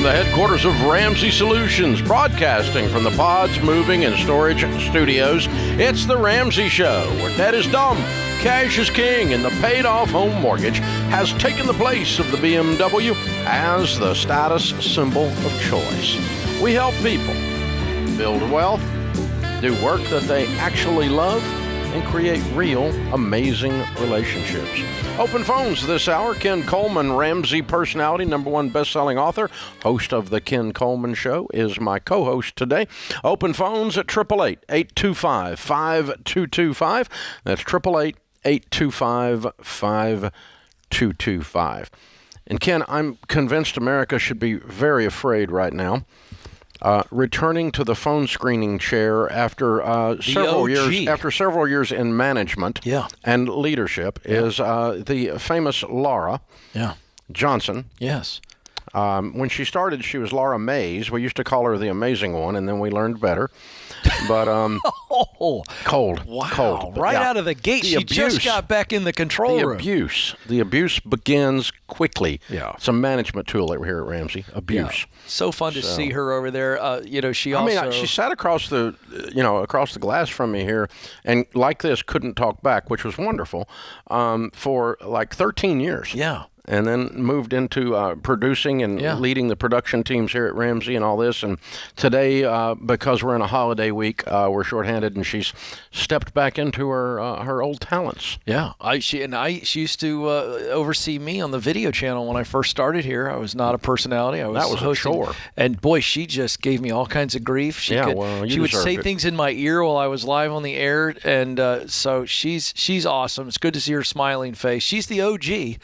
From the headquarters of Ramsey Solutions, broadcasting from the Pods Moving and Storage Studios, it's the Ramsey Show, where debt is dumb, cash is king, and the paid-off home mortgage has taken the place of the BMW as the status symbol of choice. We help people build wealth, do work that they actually love, and create real, amazing relationships. Open phones this hour. Ken Coleman, Ramsey personality, #1 best-selling author, host of The Ken Coleman Show, is my co-host today. Open phones at 888-825-5225. That's 888-825-5225. And Ken, I'm convinced America should be very afraid right now. Returning to the phone screening chair after several years in management and leadership is the famous Laura Johnson. Yes. When she started, she was Laura Mays. We used to call her the Amazing One, and then we learned better. But cold. Wow. Cold. Right out of the gate, she just got back in the control room. The abuse begins quickly. Yeah. It's a management tool that we're here at Ramsey. Abuse. Yeah. So fun to see her over there. She sat across the glass from me here, and like this, couldn't talk back, which was wonderful, for like 13 years. Yeah. And then moved into producing and leading the production teams here at Ramsey and all this. And today, because we're in a holiday week, we're shorthanded, and she's stepped back into her old talents. Yeah, she used to oversee me on the video channel when I first started here. I was not a personality. I was hosting, a chore. And boy, she just gave me all kinds of grief. She would say things in my ear while I was live on the air, and so she's awesome. It's good to see her smiling face. She's the OG,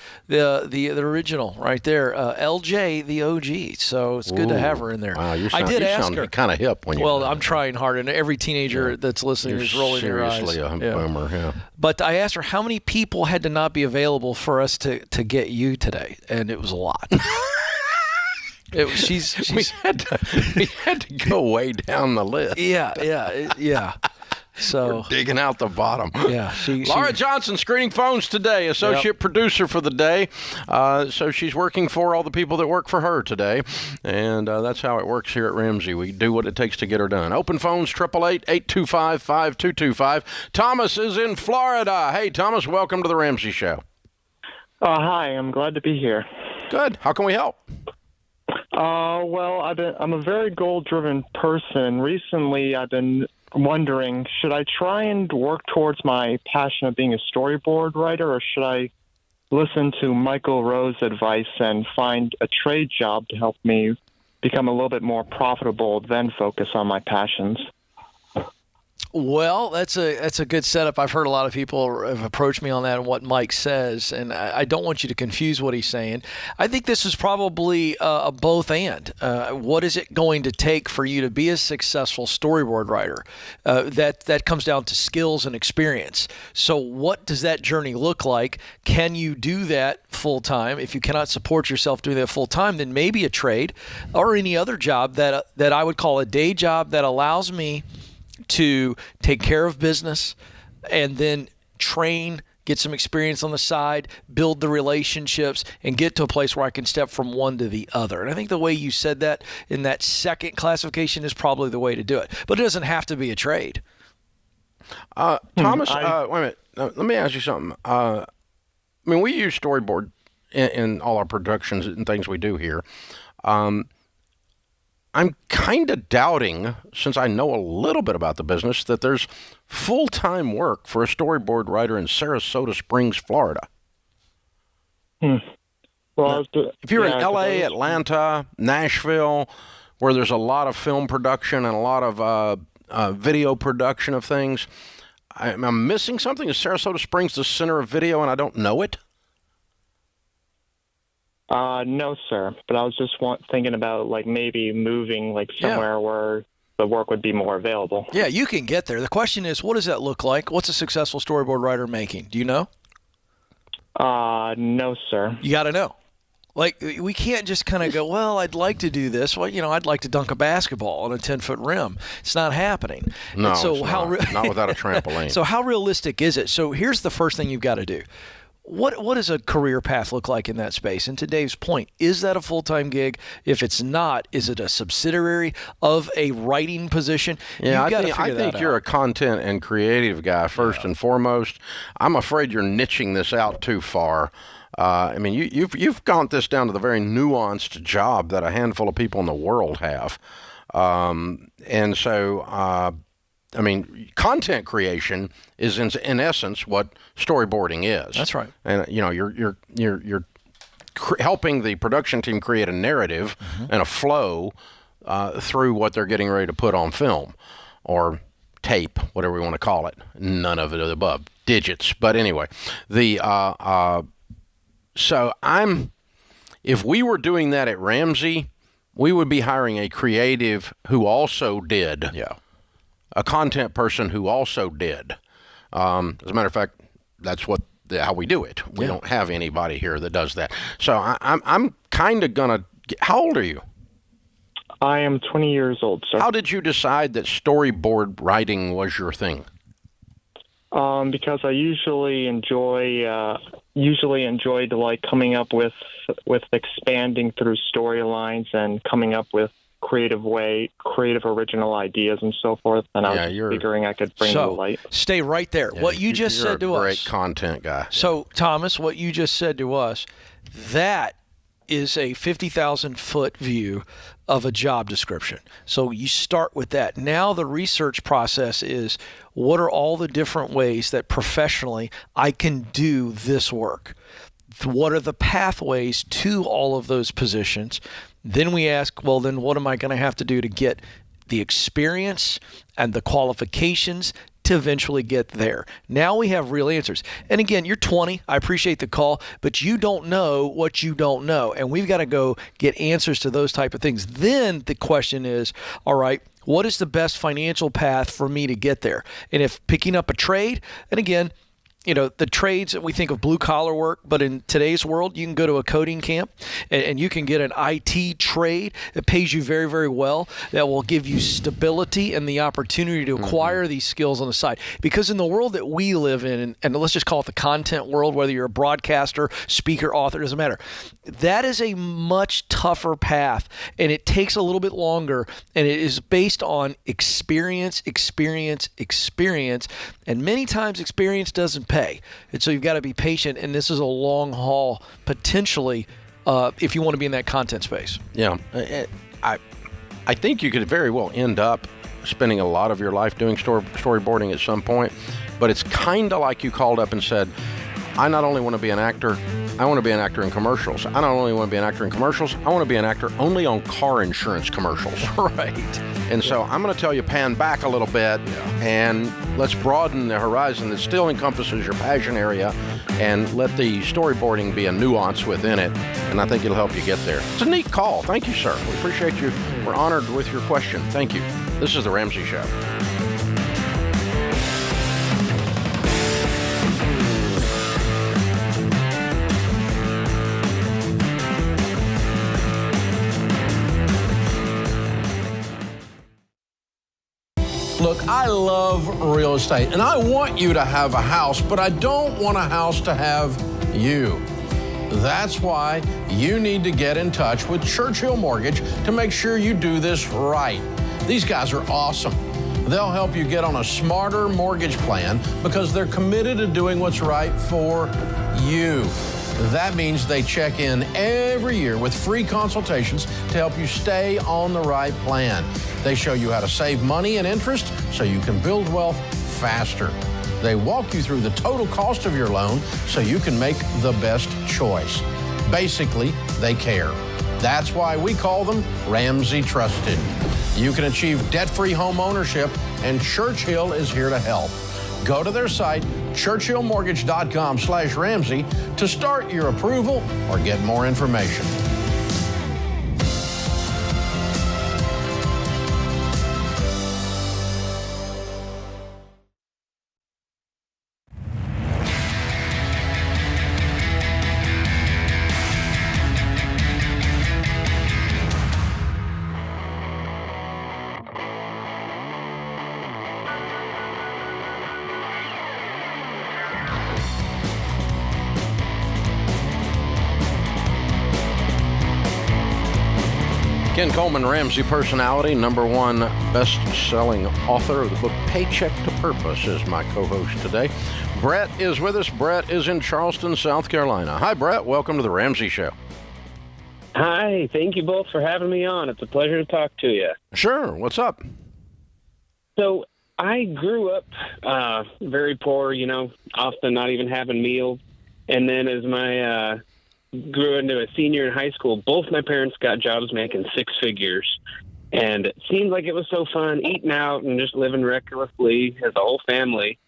the original right there, LJ, the OG. So it's good to have her in there. Wow, you sound kind of hip when you. Well, I'm trying hard, and every teenager that's listening is rolling their eyes. Seriously a boomer, yeah. But I asked her how many people had to not be available for us to get you today, and it was a lot. We had to go way down the list. Yeah. So we're digging out the bottom. Yeah, Laura Johnson screening phones today, associate producer for the day. So she's working for all the people that work for her today, and that's how it works here at Ramsey. We do what it takes to get her done. Open phones 888-825-5225. Thomas is in Florida. Hey, Thomas, welcome to the Ramsey Show. Hi, I'm glad to be here. Good. How can we help? Well, I'm a very goal-driven person. Recently, I've been wondering, should I try and work towards my passion of being a storyboard writer, or should I listen to Michael Rowe's advice and find a trade job to help me become a little bit more profitable, then focus on my passions? Well, that's a good setup. I've heard a lot of people have approached me on that and what Mike says, and I don't want you to confuse what he's saying. I think this is probably a both and. What is it going to take for you to be a successful storyboard writer? That comes down to skills and experience. So what does that journey look like? Can you do that full time? If you cannot support yourself doing that full time, then maybe a trade or any other job that I would call a day job that allows me to take care of business and then train, get some experience on the side, build the relationships, and get to a place where I can step from one to the other. And I think the way you said that in that second classification is probably the way to do it. But it doesn't have to be a trade. Thomas, wait a minute. Let me ask you something. We use storyboard in all our productions and things we do here. I'm kind of doubting, since I know a little bit about the business, that there's full-time work for a storyboard writer in Sarasota Springs, Florida. Well, if you're in L.A., Atlanta, Nashville, where there's a lot of film production and a lot of video production of things, I'm missing something. Is Sarasota Springs the center of video and I don't know it? No, sir. But I was just thinking about maybe moving somewhere where the work would be more available. Yeah, you can get there. The question is, what does that look like? What's a successful storyboard writer making? Do you know? No, sir. You got to know. We can't just kind of go, well, I'd like to do this. Well, I'd like to dunk a basketball on a 10-foot rim. It's not happening. No, not without a trampoline. So how realistic is it? So here's the first thing you've got to do. What does a career path look like in that space? And to Dave's point, is that a full-time gig? If it's not, is it a subsidiary of a writing position? Yeah, I think you're a content and creative guy first and foremost. I'm afraid you're niching this out too far. I mean, you've gone this down to the very nuanced job that a handful of people in the world have, and so. I mean, content creation is in essence what storyboarding is. That's right. And you're helping the production team create a narrative and a flow through what they're getting ready to put on film or tape, whatever we want to call it. None of it above digits. But anyway, if we were doing that at Ramsey, we would be hiring a creative who also did. Yeah. A content person who also did. As a matter of fact, that's how we do it. We don't have anybody here that does that. So I'm kind of gonna. How old are you? I am 20 years old, sir. How did you decide that storyboard writing was your thing? Because I usually enjoyed like coming up with expanding through storylines and coming up with creative original ideas and so forth, and I was figuring I could bring to light. Stay right there. Yeah, what you just said to us. Great content guy. So, Thomas, what you just said to us, that is a 50,000-foot view of a job description. So you start with that. Now the research process is, what are all the different ways that professionally I can do this work? What are the pathways to all of those positions? Then we ask, well, then what am I going to have to do to get the experience and the qualifications to eventually get there? Now we have real answers. And again, you're 20. I appreciate the call, but you don't know what you don't know. And we've got to go get answers to those type of things. Then the question is, all right, what is the best financial path for me to get there? And if picking up a trade, and again, the trades that we think of blue collar work, but in today's world, you can go to a coding camp and you can get an IT trade that pays you very, very well, that will give you stability and the opportunity to acquire these skills on the side. Because in the world that we live in, and let's just call it the content world, whether you're a broadcaster, speaker, author, doesn't matter. That is a much tougher path, and it takes a little bit longer, and it is based on experience, and many times experience doesn't pay. And so you've got to be patient, and this is a long haul, potentially, if you want to be in that content space. Yeah. I think you could very well end up spending a lot of your life doing storyboarding at some point, but it's kind of like you called up and said, I not only want to be an actor, I want to be an actor in commercials. I not only want to be an actor in commercials, I want to be an actor only on car insurance commercials. Right. And so I'm going to tell you, pan back a little bit, and let's broaden the horizon that still encompasses your passion area, and let the storyboarding be a nuance within it, and I think it'll help you get there. It's a neat call. Thank you, sir. We appreciate you. We're honored with your question. Thank you. This is The Ramsey Show. Look, I love real estate, and I want you to have a house, but I don't want a house to have you. That's why you need to get in touch with Churchill Mortgage to make sure you do this right. These guys are awesome. They'll help you get on a smarter mortgage plan because they're committed to doing what's right for you. That means they check in every year with free consultations to help you stay on the right plan. They show you how to save money and interest so you can build wealth faster. They walk you through the total cost of your loan so you can make the best choice. Basically, they care. That's why we call them Ramsey Trusted. You can achieve debt-free home ownership, and Churchill is here to help. Go to their site, churchillmortgage.com/Ramsey, to start your approval or get more information. Ken Coleman, Ramsey personality, #1 best-selling author of the book Paycheck to Purpose, is my co-host today. Brett is with us. Brett is in Charleston, South Carolina. Hi, Brett. Welcome to the Ramsey Show. Hi. Thank you both for having me on. It's a pleasure to talk to you. Sure. What's up? So I grew up very poor, often not even having meals. And then as my grew into a senior in high school, both my parents got jobs making six figures. And it seemed like it was so fun eating out and just living recklessly as a whole family.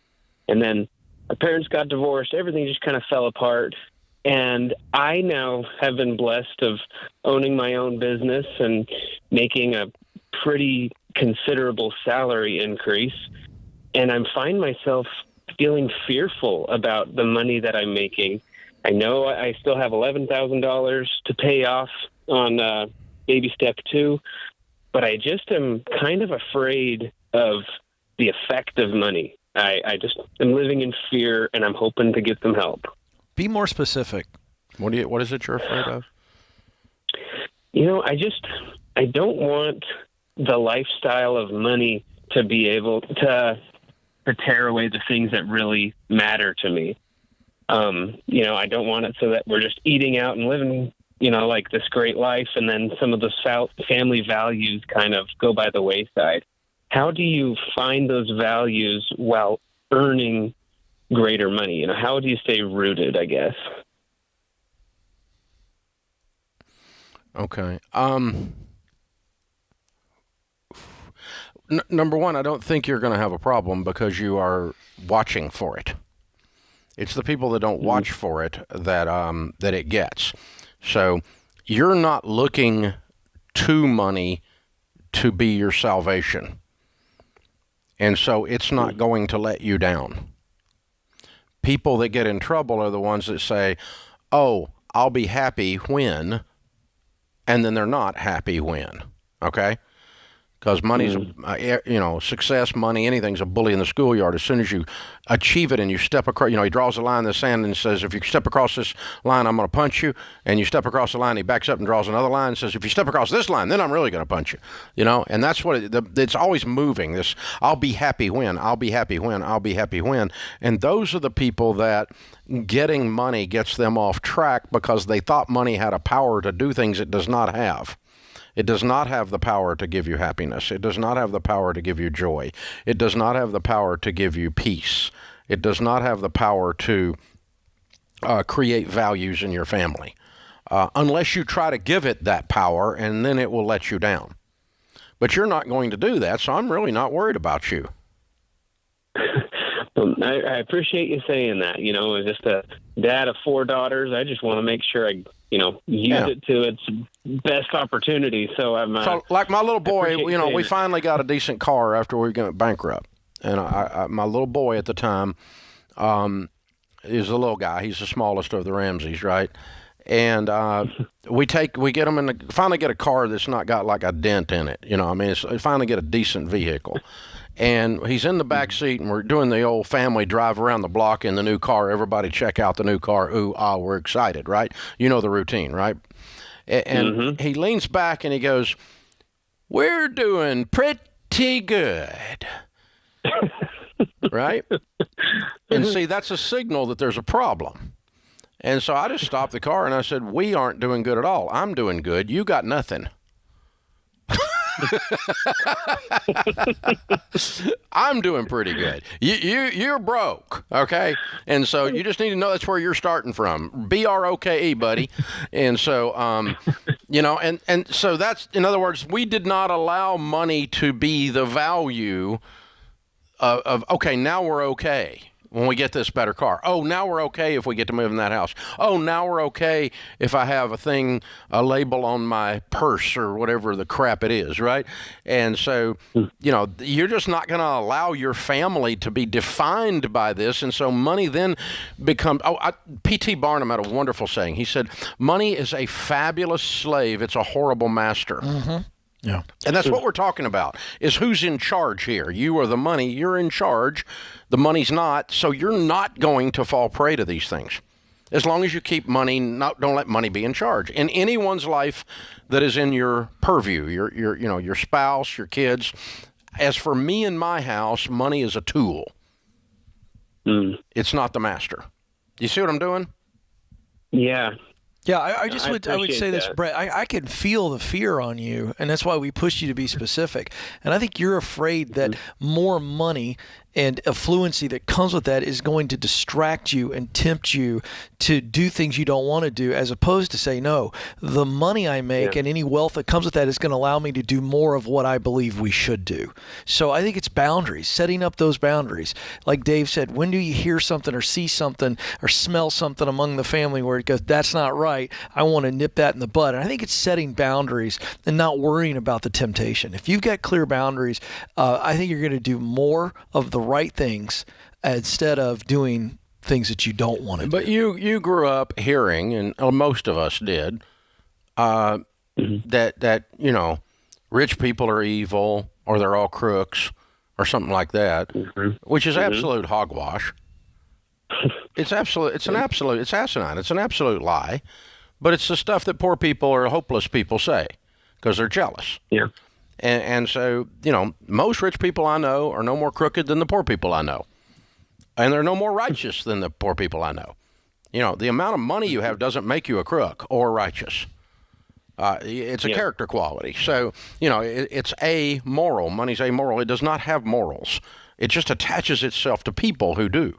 And then my parents got divorced. Everything just kind of fell apart. And I now have been blessed of owning my own business and making a pretty considerable salary increase. And I'm find myself feeling fearful about the money that I'm making. I know I still have $11,000 to pay off on baby step 2, but I just am kind of afraid of the effect of money. I just am living in fear, and I'm hoping to get some help. Be more specific. What is it you're afraid of? I don't want the lifestyle of money to be able to tear away the things that really matter to me. I don't want it so that we're just eating out and living, like this great life, and then some of the family values kind of go by the wayside. How do you find those values while earning greater money? How do you stay rooted, I guess? Okay. Number one, I don't think you're going to have a problem because you are watching for it. It's the people that don't watch for it that it gets. So you're not looking to money to be your salvation. And so it's not going to let you down. People that get in trouble are the ones that say, oh, I'll be happy when, and then they're not happy when, okay? Because money's, success, money, anything's a bully in the schoolyard. As soon as you achieve it and you step across, he draws a line in the sand and says, if you step across this line, I'm going to punch you. And you step across the line, he backs up and draws another line and says, if you step across this line, then I'm really going to punch you. And that's what it's always moving. This, I'll be happy when, I'll be happy when, I'll be happy when. And those are the people that getting money gets them off track because they thought money had a power to do things it does not have. It does not have the power to give you happiness. It does not have the power to give you joy. It does not have the power to give you peace. It does not have the power to create values in your family unless you try to give it that power, and then it will let you down. But you're not going to do that, so I'm really not worried about you. I appreciate you saying that. As just a dad of 4 daughters, I just want to make sure I use it to its best opportunity. So I'm so like my little boy, we finally got a decent car after we went bankrupt. And my little boy at the time is a little guy. He's the smallest of the Ramseys, right? And we get him finally get a car that's not got like a dent in it. Finally get a decent vehicle. And he's in the back seat, and we're doing the old family drive around the block in the new car. Everybody check out the new car. Ooh, we're excited, right? You know the routine, right? And he leans back and he goes, we're doing pretty good. Right? And see, that's a signal that there's a problem. And so I just stopped the car and I said, we aren't doing good at all. I'm doing good. You got nothing. I'm doing pretty good. You're broke, okay? And so you just need to know that's where you're starting from. BROKE, buddy. And so, and so that's, in other words, we did not allow money to be the value of okay, now we're okay when we get this better car. Oh, now we're okay if we get to move in that house. Oh, now we're okay if I have a label on my purse or whatever the crap it is, right? And so, you're just not going to allow your family to be defined by this. And so money then becomes, P.T. Barnum had a wonderful saying. He said, money is a fabulous slave. It's a horrible master. Mm-hmm. Yeah. And that's what we're talking about, is who's in charge here. You are the money. You're in charge. The money's not. So you're not going to fall prey to these things. as long as you keep money, don't let money be in charge. In anyone's life that is in your purview, your spouse, your kids. As for me and my house, money is a tool. It's not the master. You see what I'm doing? Yeah. Yeah, I would say this, that. Brett. I can feel the fear on you, and that's why we push you to be specific. And I think you're afraid that more money and affluency that comes with that is going to distract you and tempt you to do things you don't want to do, as opposed to say, no, the money I make and any wealth that comes with that is going to allow me to do more of what I believe we should do. So I think it's boundaries, setting up those boundaries. Like Dave said, when do you hear something or see something or smell something among the family where it goes, that's not right, I want to nip that in the bud. And I think it's setting boundaries and not worrying about the temptation. If you've got clear boundaries, I think you're going to do more of the right things instead of doing things that you don't want to do. But you grew up hearing, and most of us did, that rich people are evil or they're all crooks or something like that, which is absolute hogwash. It's asinine. It's an absolute lie. But it's the stuff that poor people or hopeless people say because they're jealous. Yeah. And so, most rich people I know are no more crooked than the poor people I know. And they're no more righteous than the poor people I know. The amount of money you have doesn't make you a crook or righteous. It's a character quality. So, it's amoral. Money's amoral. It does not have morals. It just attaches itself to people who do.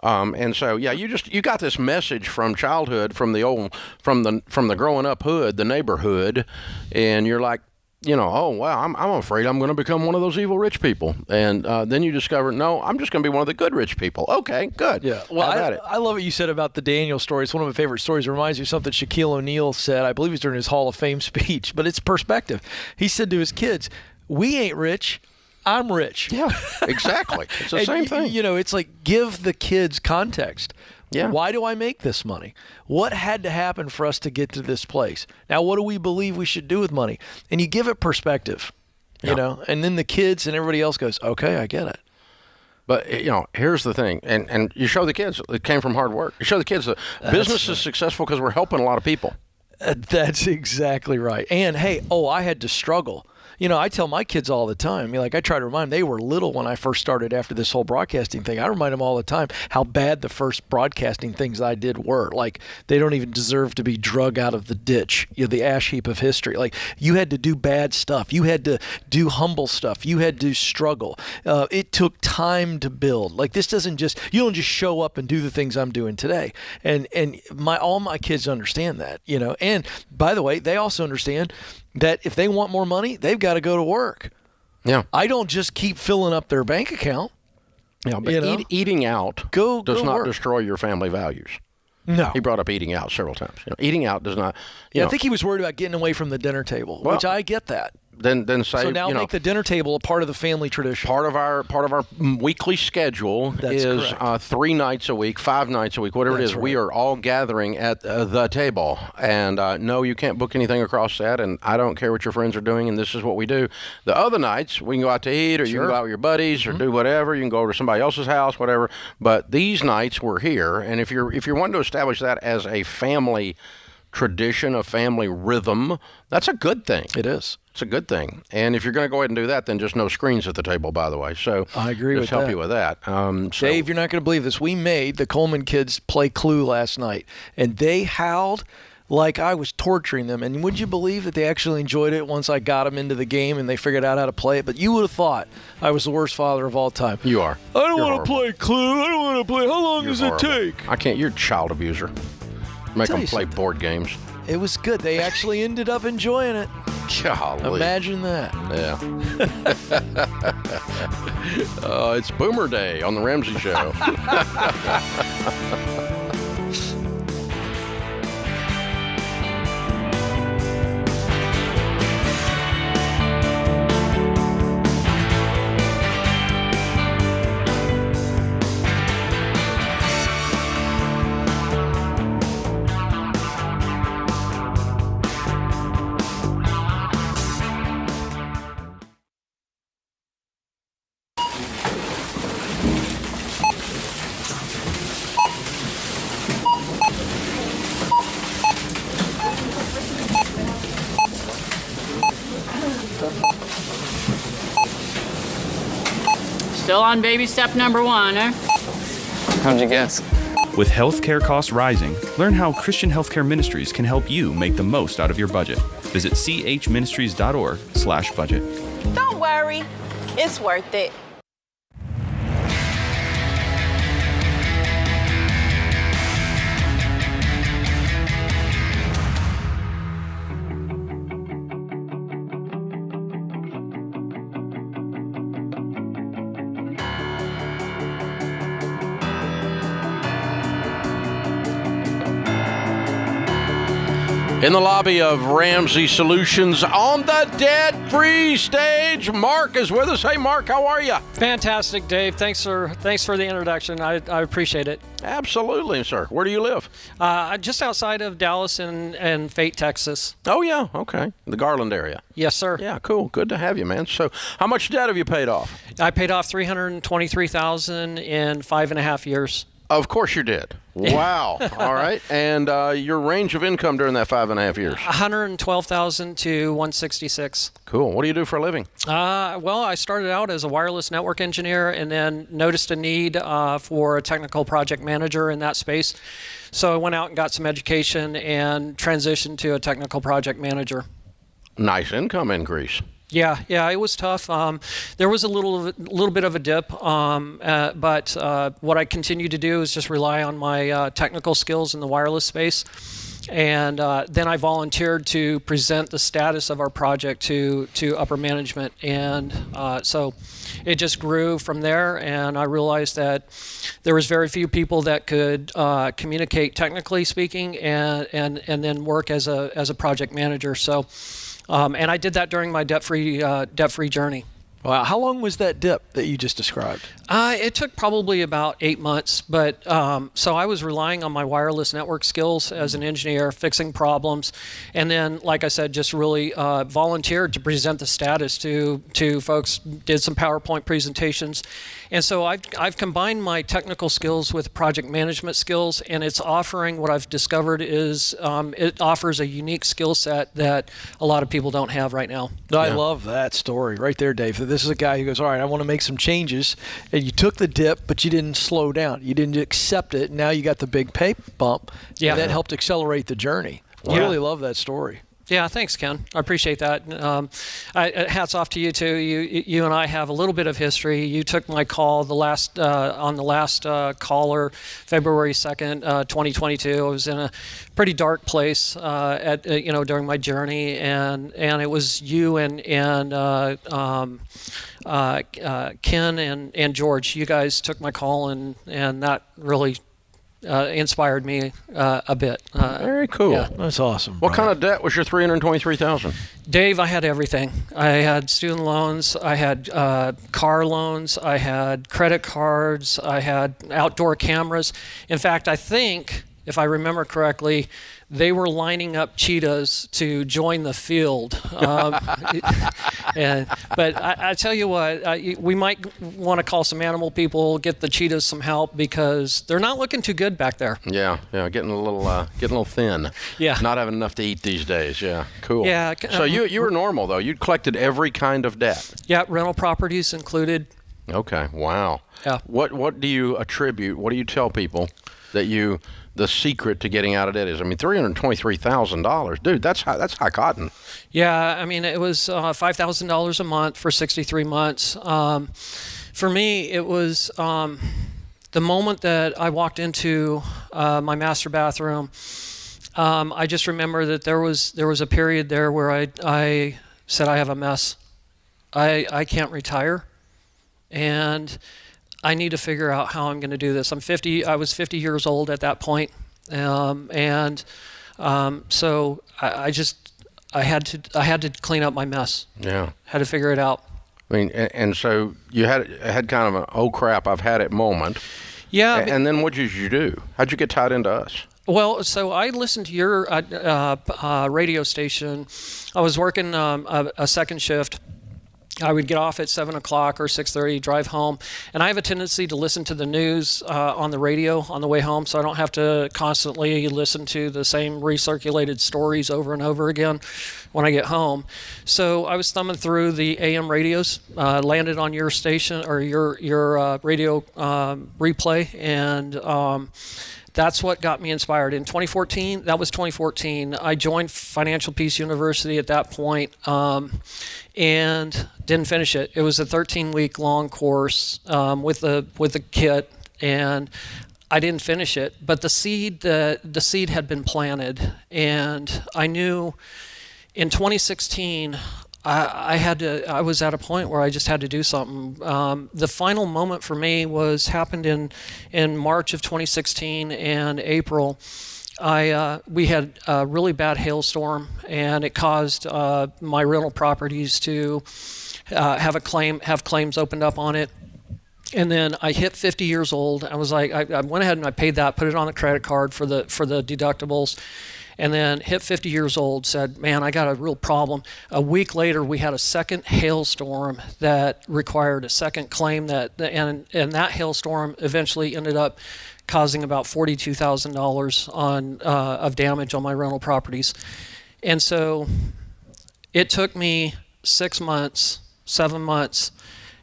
And so, you got this message from childhood, from the growing up hood, the neighborhood, and you're like, oh, wow, I'm afraid I'm going to become one of those evil rich people. And then you discover, no, I'm just going to be one of the good rich people. Okay, good. Yeah. Well, I love what you said about the Daniel story. It's one of my favorite stories. It reminds me of something Shaquille O'Neal said, I believe it was during his Hall of Fame speech, but it's perspective. He said to his kids, we ain't rich, I'm rich. Yeah, exactly. It's the same thing. It's like give the kids context. Yeah. Why do I make this money? What had to happen for us to get to this place? Now, what do we believe we should do with money? And you give it perspective, and then the kids and everybody else goes, okay, I get it. But, here's the thing. And you show the kids it came from hard work. You show the kids that business is successful because we're helping a lot of people. That's exactly right. And, hey, I had to struggle. I tell my kids all the time, I try to remind them, they were little when I first started after this whole broadcasting thing. I remind them all the time how bad the first broadcasting things I did were. Like, they don't even deserve to be drug out of the ditch, the ash heap of history. Like, you had to do bad stuff. You had to do humble stuff. You had to struggle. It took time to build. Like, this doesn't you don't just show up and do the things I'm doing today. And all my kids understand that, And, by the way, they also understand that if they want more money, they've got to go to work. Yeah. I don't just keep filling up their bank account. Yeah, but eating out does not destroy your family values. No. He brought up eating out several times. Eating out does not. I think he was worried about getting away from the dinner table, which I get that. Then say, so now make the dinner table a part of the family tradition. Part of our weekly schedule is 3 nights a week, 5 nights a week, whatever it is. Right. We are all gathering at the table, and no, you can't book anything across that. And I don't care what your friends are doing, and this is what we do. The other nights we can go out to eat, or you can go out with your buddies, or do whatever. You can go over to somebody else's house, whatever. But these nights we're here, and if you're wanting to establish that as a family tradition, a family rhythm, that's a good thing. It is. It's a good thing. And if you're going to go ahead and do that, then just no screens at the table, by the way. So I agree with that. help you with that. Dave, you're not going to believe this. We made the Coleman kids play Clue last night, and they howled like I was torturing them. And would you believe that they actually enjoyed it once I got them into the game and they figured out how to play it? But you would have thought I was the worst father of all time. You are. I don't want to play Clue. I don't want to play. How long does it take? I can't. You're a child abuser. Make them play board games. It was good. They actually ended up enjoying it. Golly. Imagine that. Yeah. It's Boomer Day on the Ramsey Show. Still on baby step number 1, eh? How'd you guess? With healthcare costs rising, learn how Christian Healthcare Ministries can help you make the most out of your budget. Visit chministries.org/budget. Don't worry, it's worth it. In the lobby of Ramsey Solutions on the debt-free stage, Mark is with us. Hey, Mark, how are you? Fantastic, Dave. Thanks for the introduction. I appreciate it. Absolutely, sir. Where do you live? Just outside of Dallas and Fate, Texas. Oh, yeah. Okay. The Garland area. Yes, sir. Yeah, cool. Good to have you, man. So how much debt have you paid off? I paid off $323,000 in 5.5 years. Of course you did. Wow. All right. And your range of income during that 5.5 years? $112,000 to $166,000. Cool. What do you do for a living? Well, I started out as a wireless network engineer and then noticed a need for a technical project manager in that space. So I went out and got some education and transitioned to a technical project manager. Nice income increase. Yeah, it was tough. There was a little bit of a dip, but what I continue to do is just rely on my technical skills in the wireless space. And then I volunteered to present the status of our project to upper management. And so it just grew from there. And I realized that there was very few people that could communicate technically speaking and then work as a project manager. So. And I did that during my debt-free journey. Wow. How long was that dip that you just described? It took probably about 8 months, but so I was relying on my wireless network skills as an engineer, fixing problems, and then, like I said, just really volunteered to present the status to folks, did some PowerPoint presentations. And so I've combined my technical skills with project management skills, and it's offering what I've discovered is it offers a unique skill set that a lot of people don't have right now. I love that story right there, Dave. This is a guy who goes, all right, I want to make some changes. And you took the dip, but you didn't slow down. You didn't accept it. Now you got the big pay bump. Yeah. And that helped accelerate the journey. I really love that story. Yeah, thanks, Ken. I appreciate that. Hats off to you too. You and I have a little bit of history. You took my call on the last caller, February 2nd, 2022. I was in a pretty dark place during my journey, and it was you and Ken and George. You guys took my call, and that really inspired me a bit. Very cool. Yeah. That's awesome. What kind of debt was your $323,000? Dave, I had everything. I had student loans, I had car loans, I had credit cards, I had outdoor cameras. In fact, I think, if I remember correctly, they were lining up cheetahs to join the field. But I tell you what, we might want to call some animal people, get the cheetahs some help, because they're not looking too good back there. Yeah, getting a little thin. Yeah. Not having enough to eat these days. Yeah, cool. Yeah. So you were normal though. You collected every kind of debt. Yeah, rental properties included. Okay. Wow. Yeah. What do you attribute? What do you tell people that the secret to getting out of debt is? I mean, $323,000, dude. That's high cotton. Yeah, I mean, it was $5,000 a month for 63 months. For me, it was the moment that I walked into my master bathroom. I just remember that there was a period there where I said, I have a mess. I can't retire, and I need to figure out how I'm going to do this. I was 50 years old at that point, so I had to clean up my mess. Yeah, had to figure it out. I mean, and so you had kind of an oh crap, I've had it moment. Yeah. And then what did you do? How'd you get tied into us? Well, so I listened to your radio station. I was working a second shift. I would get off at 7 o'clock or 6:30, drive home. And I have a tendency to listen to the news on the radio on the way home, so I don't have to constantly listen to the same recirculated stories over and over again when I get home. So I was thumbing through the AM radios, landed on your station or your radio replay, and that's what got me inspired. In 2014, that was 2014, I joined Financial Peace University at that point, and didn't finish it. It was a 13-week long course with a kit, and I didn't finish it. But the seed had been planted, and I knew in 2016 I was at a point where I just had to do something. The final moment for me happened in March of 2016 and April. We had a really bad hailstorm, and it caused my rental properties to have claims opened up on it. And then I hit 50 years old. I was like, I went ahead and I paid that, put it on a credit card for the deductibles. And then hit 50 years old, said, man, I got a real problem. A week later, we had a second hailstorm that required a second claim, and that hailstorm eventually ended up causing about $42,000 of damage on my rental properties. And so it took me 7 months,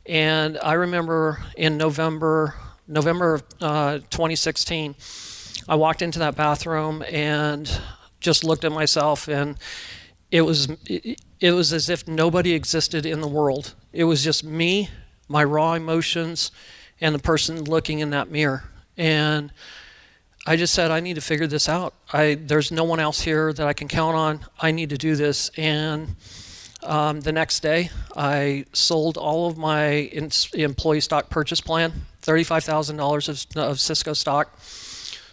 and I remember in November of 2016, I walked into that bathroom and just looked at myself, and it was as if nobody existed in the world. It was just me, my raw emotions, and the person looking in that mirror. And I just said, I need to figure this out. There's no one else here that I can count on. I need to do this. And the next day, I sold all of my employee stock purchase plan, $35,000 of Cisco stock.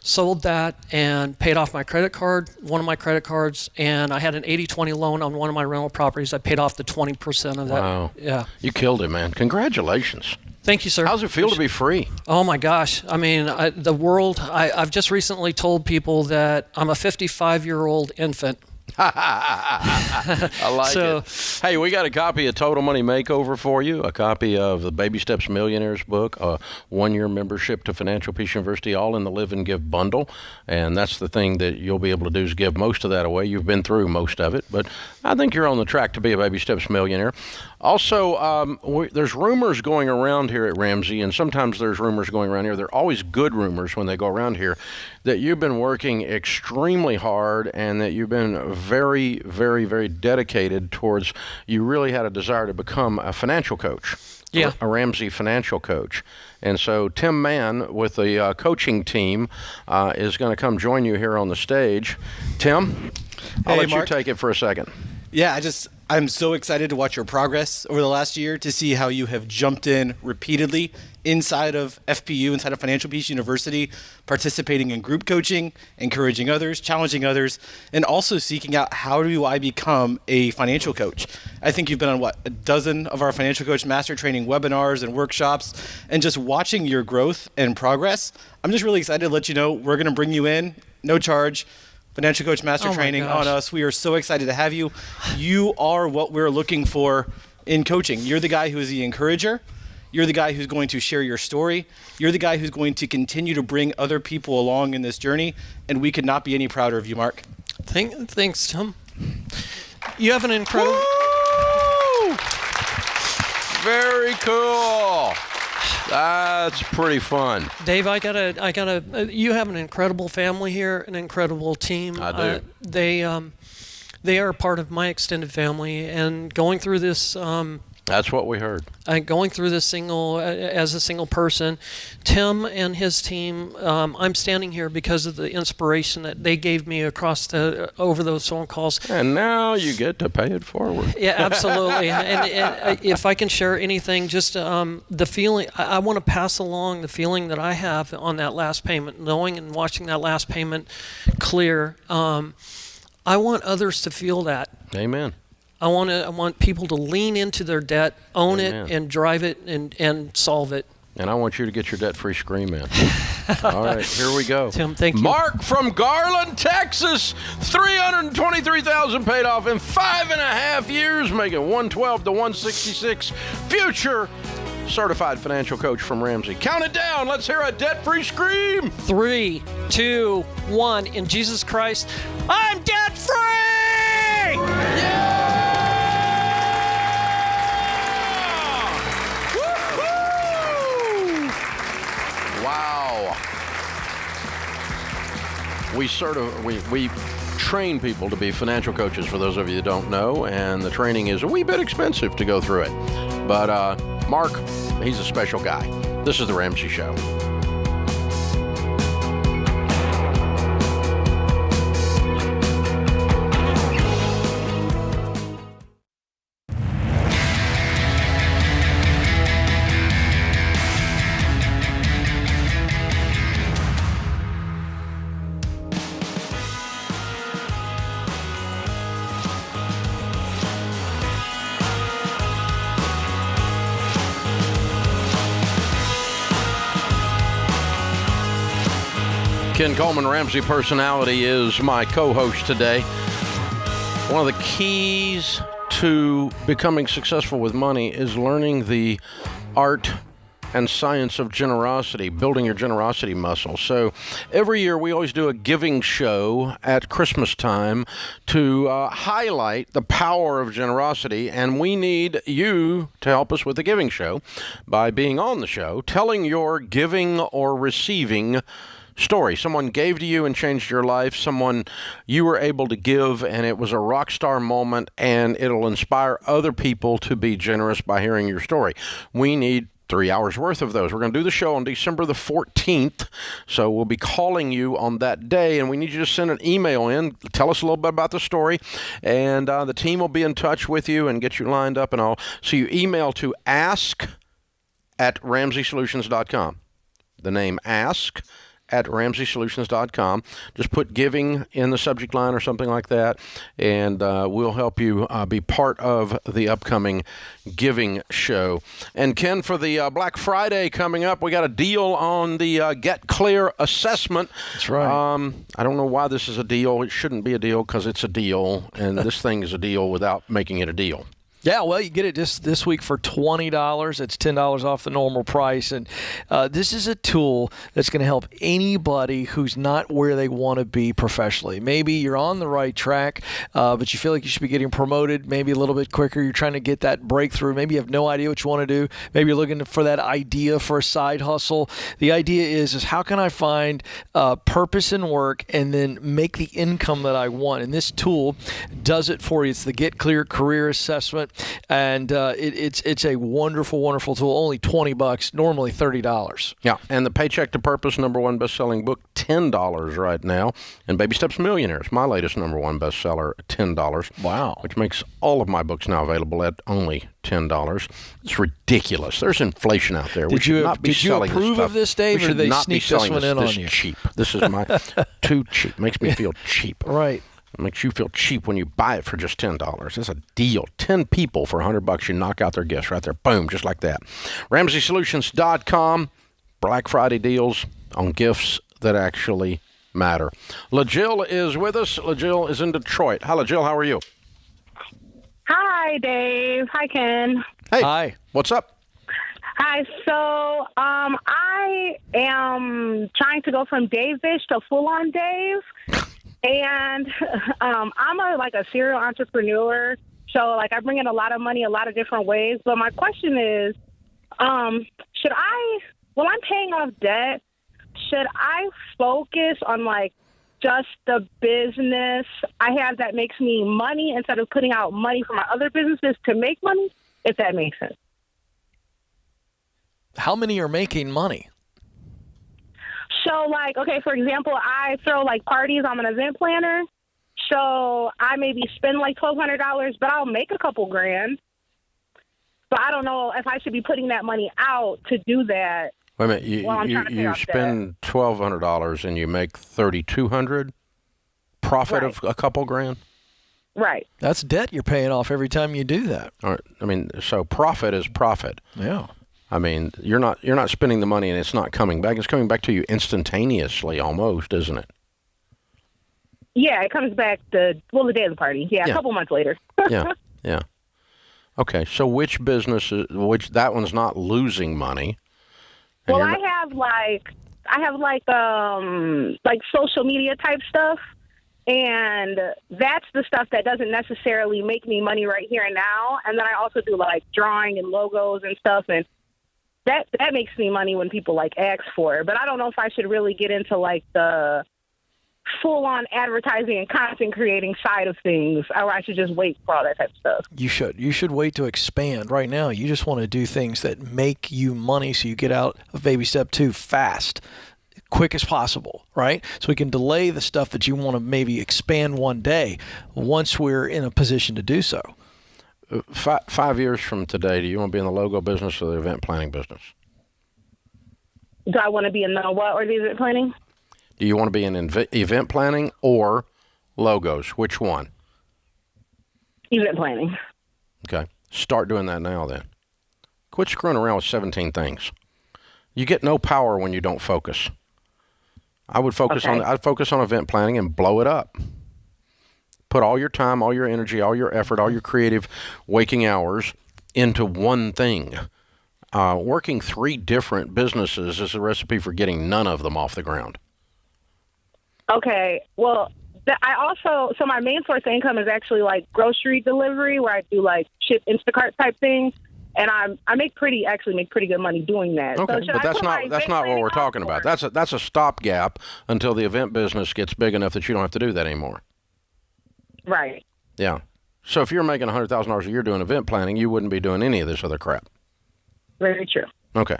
Sold that and paid off one of my credit cards, and I had an 80-20 loan on one of my rental properties. I paid off the 20% of that. Wow. Yeah. You killed it, man. Congratulations. Thank you, sir. How's it feel to be free? Oh, my gosh. I mean, the world, I've just recently told people that I'm a 55-year-old infant. I like it. Hey, we got a copy of Total Money Makeover for you, a copy of the Baby Steps Millionaires book, a 1-year membership to Financial Peace University, all in the Live and Give bundle. And that's the thing that you'll be able to do is give most of that away. You've been through most of it, but I think you're on the track to be a Baby Steps millionaire. Also, there's rumors going around here at Ramsey, and sometimes there's rumors going around here. They're always good rumors when they go around here, that you've been working extremely hard and that you've been very, very, very dedicated towards, you really had a desire to become a financial coach. Yeah. A Ramsey financial coach. And so Tim Mann with the coaching team is going to come join you here on the stage. Tim, I'll let you take it for a second. Yeah, I'm so excited to watch your progress over the last year, to see how you have jumped in repeatedly inside of FPU, inside of Financial Peace University, participating in group coaching, encouraging others, challenging others, and also seeking out, how do I become a financial coach? I think you've been on, a dozen of our Financial Coach Master Training webinars and workshops, and just watching your growth and progress. I'm just really excited to let you know we're going to bring you in, no charge, Financial Coach Master Training on us. We are so excited to have you. You are what we're looking for in coaching. You're the guy who is the encourager. You're the guy who's going to share your story. You're the guy who's going to continue to bring other people along in this journey, and we could not be any prouder of you, Mark. Thanks, Tim. You have an incredible... Woo! Very cool. That's pretty fun. Dave, you have an incredible family here, an incredible team. I do. They are part of my extended family, and going through this... That's what we heard. Going through this as a single person, Tim and his team, I'm standing here because of the inspiration that they gave me over those phone calls. And now you get to pay it forward. Yeah, absolutely. and if I can share anything, just the feeling, I want to pass along the feeling that I have on that last payment, knowing and watching that last payment clear. I want others to feel that. Amen. I want people to lean into their debt, own Amen. it, and drive it and solve it. And I want you to get your debt-free scream in. All right, here we go. Tim, thank you. Mark from Garland, Texas, $323,000 paid off in 5.5 years, making 112 to 166. Future certified financial coach from Ramsey. Count it down. Let's hear a debt-free scream. 3, 2, 1. In Jesus Christ, I'm debt-free! Wow. We train people to be financial coaches, for those of you that don't know, and the training is a wee bit expensive to go through it. But Mark, he's a special guy. This is The Ramsey Show. Ken Coleman, Ramsey Personality, is my co-host today. One of the keys to becoming successful with money is learning the art and science of generosity, building your generosity muscle. So every year we always do a giving show at Christmas time to highlight the power of generosity, and we need you to help us with the giving show by being on the show, telling your giving or receiving story. Someone gave to you and changed your life. Someone you were able to give, and it was a rock star moment, and it'll inspire other people to be generous by hearing your story. We need 3 hours worth of those. We're going to do the show on December the 14th, so we'll be calling you on that day, and we need you to send an email in. Tell us a little bit about the story, and the team will be in touch with you and get you lined up and all. So you email to ask@RamseySolutions.com. The name ask@RamseySolutions.com. Just put giving in the subject line or something like that, and we'll help you be part of the upcoming giving show. And Ken, for the Black Friday coming up, we got a deal on the Get Clear assessment. That's right. I don't know why this is a deal. It shouldn't be a deal because it's a deal, and this thing is a deal without making it a deal. Yeah, well, you get it just this week for $20. It's $10 off the normal price. And this is a tool that's going to help anybody who's not where they want to be professionally. Maybe you're on the right track, but you feel like you should be getting promoted maybe a little bit quicker. You're trying to get that breakthrough. Maybe you have no idea what you want to do. Maybe you're looking for that idea for a side hustle. The idea is how can I find purpose in work and then make the income that I want? And this tool does it for you. It's the Get Clear Career Assessment. And it's a wonderful, wonderful tool. Only $20, normally $30. Yeah, and the Paycheck to Purpose #1 best-selling book, $10 right now. And Baby Steps Millionaires, my latest #1 bestseller, $10. Wow. Which makes all of my books now available at only $10. It's ridiculous. There's inflation out there. Did you approve of this, Dave, or did they sneak this one in on you? Cheap. This is too cheap. Makes me feel cheap. Right. It makes you feel cheap when you buy it for just $10. It's a deal. 10 people for $100. You knock out their gifts right there. Boom, just like that. RamseySolutions.com. Black Friday deals on gifts that actually matter. LaJill is with us. LaJill is in Detroit. Hi, LaJill. How are you? Hi, Dave. Hi, Ken. Hey. Hi. What's up? Hi. So I am trying to go from Dave-ish to full-on Dave. And I'm a serial entrepreneur, so I bring in a lot of money a lot of different ways. But my question is, when I'm paying off debt, should I focus on just the business I have that makes me money instead of putting out money for my other businesses to make money? If that makes sense. How many are making money? So, for example, I throw, parties. I'm an event planner. So I maybe spend, $1,200, but I'll make a couple grand. But I don't know if I should be putting that money out to do that. Wait a minute. You spend $1,200 and you make $3,200? Profit of a couple grand? Right. That's debt you're paying off every time you do that. All right. I mean, so profit is profit. Yeah. I mean, you're not spending the money and it's not coming back. It's coming back to you instantaneously almost, isn't it? Yeah, it comes back the day of the party. Yeah, a couple months later. Yeah. Okay, so which business, that one's not losing money? Well, I have like social media type stuff, and that's the stuff that doesn't necessarily make me money right here and now. And then I also do like drawing and logos and stuff, and that makes me money when people like ask for it. But I don't know if I should really get into like the full-on advertising and content creating side of things, or I should just wait for all that type of stuff. You should wait to expand. Right now, you just want to do things that make you money so you get out of baby step 2 fast, quick as possible, right? So we can delay the stuff that you want to maybe expand one day once we're in a position to do so. 5 years from today, do you want to be in the logo business or the event planning business? Do I want to be in the what or the event planning? Do you want to be in event planning or logos? Which one? Event planning. Okay. Start doing that now then. Quit screwing around with 17 things. You get no power when you don't focus. I'd focus on event planning and blow it up. Put all your time, all your energy, all your effort, all your creative waking hours into one thing. Working 3 different businesses is a recipe for getting none of them off the ground. Okay, well, so my main source of income is actually like grocery delivery, where I do like ship Instacart type things, and I make pretty good money doing that. Okay, so but that's not what we're talking about. That's a stopgap until the event business gets big enough that you don't have to do that anymore. Right. Yeah. So if you're making $100,000 a year doing event planning, you wouldn't be doing any of this other crap. Very true. Okay.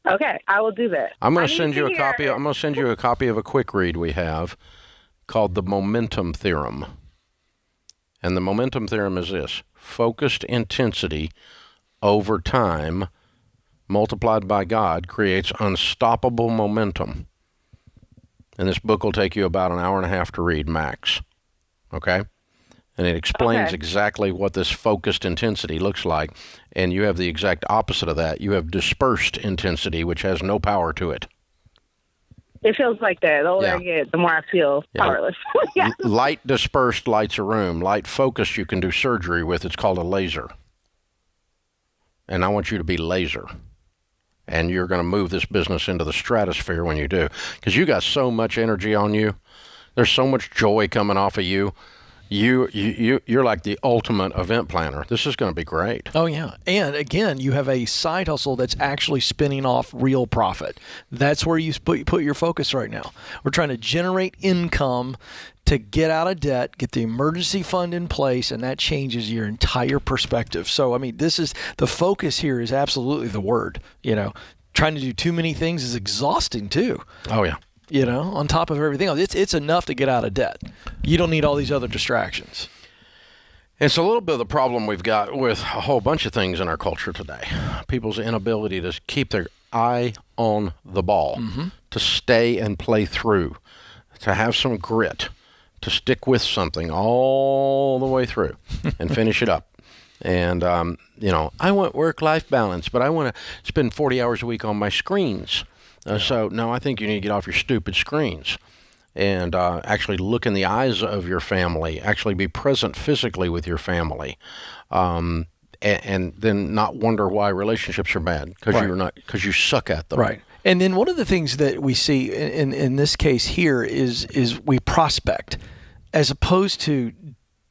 Okay, I will do that. I'm going to send you a copy. I'm going to send you a copy of a quick read we have called the Momentum Theorem. And the Momentum Theorem is this: focused intensity over time multiplied by God creates unstoppable momentum. And this book will take you about an hour and a half to read max. Okay? And it explains exactly what this focused intensity looks like. And you have the exact opposite of that. You have dispersed intensity, which has no power to it. It feels like that. The older I get, the more I feel powerless. Yeah. Light dispersed lights a room. Light focused you can do surgery with. It's called a laser. And I want you to be laser. And you're going to move this business into the stratosphere when you do. Because you got so much energy on you. There's so much joy coming off of you. You're like the ultimate event planner. This is going to be great. Oh, yeah. And again, you have a side hustle that's actually spinning off real profit. That's where you put your focus right now. We're trying to generate income to get out of debt, get the emergency fund in place, and that changes your entire perspective. So, I mean, the focus here is absolutely the word. Trying to do too many things is exhausting too. Oh, yeah. On top of everything else. It's enough to get out of debt. You don't need all these other distractions. It's a little bit of the problem we've got with a whole bunch of things in our culture today. People's inability to keep their eye on the ball, to stay and play through, to have some grit, to stick with something all the way through and finish it up. And, I want work-life balance, but I want to spend 40 hours a week on my screens. So, no, I think you need to get off your stupid screens and actually look in the eyes of your family, actually be present physically with your family, and then not wonder why relationships are bad because you suck at them. Right. And then one of the things that we see in this case here is we prospect as opposed to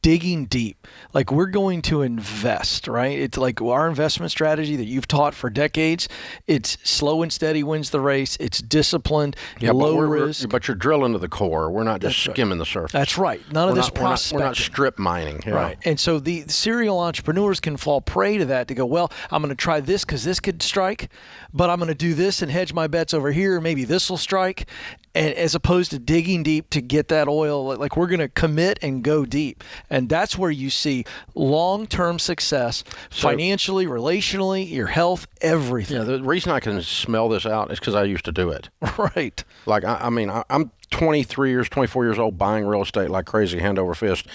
digging deep. Like, we're going to invest, right? It's like our investment strategy that you've taught for decades. It's slow and steady wins the race. It's disciplined, low risk. But you're drilling to the core. We're not just skimming the surface. That's right. None of this prospecting. We're not strip mining. Right. And so the serial entrepreneurs can fall prey to that, to go, well, I'm going to try this because this could strike, but I'm going to do this and hedge my bets over here. Maybe this will strike. And as opposed to digging deep to get that oil, like, we're going to commit and go deep. And that's where you see long-term success, financially, relationally, your health, everything. Yeah, the reason I can smell this out is because I used to do it. Right. Like, I'm 24 years old, buying real estate like crazy, hand over fist.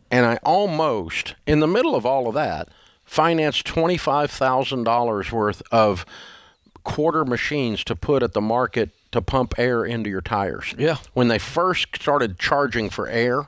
And I almost, in the middle of all of that, financed $25,000 worth of quarter machines to put at the market to pump air into your tires. Yeah. When they first started charging for air,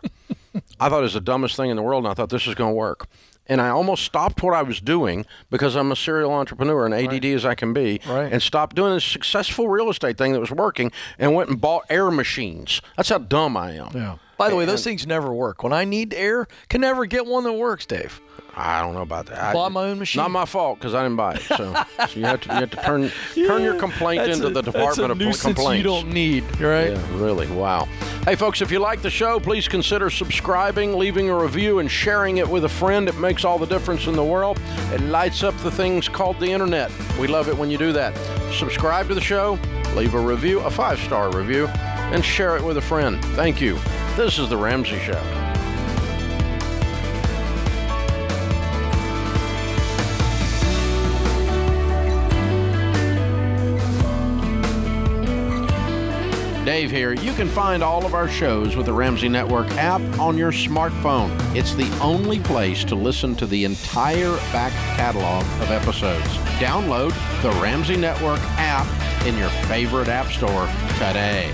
I thought it was the dumbest thing in the world, and I thought this is going to work. And I almost stopped what I was doing because I'm a serial entrepreneur and ADD as I can be, and stopped doing this successful real estate thing that was working and went and bought air machines. That's how dumb I am. Yeah. By the way, those things never work. When I need air, can never get one that works, Dave. I don't know about that. Bought my own machine. Not my fault because I didn't buy it. So you have to turn your complaint into the Department of Complaints. You don't need, right? Yeah, really. Wow. Hey, folks, if you like the show, please consider subscribing, leaving a review, and sharing it with a friend. It makes all the difference in the world. It lights up the things called the internet. We love it when you do that. Subscribe to the show, leave a review, a 5-star review, and share it with a friend. Thank you. This is The Ramsey Show. Dave here. You can find all of our shows with the Ramsey Network app on your smartphone. It's the only place to listen to the entire back catalog of episodes. Download the Ramsey Network app in your favorite app store today.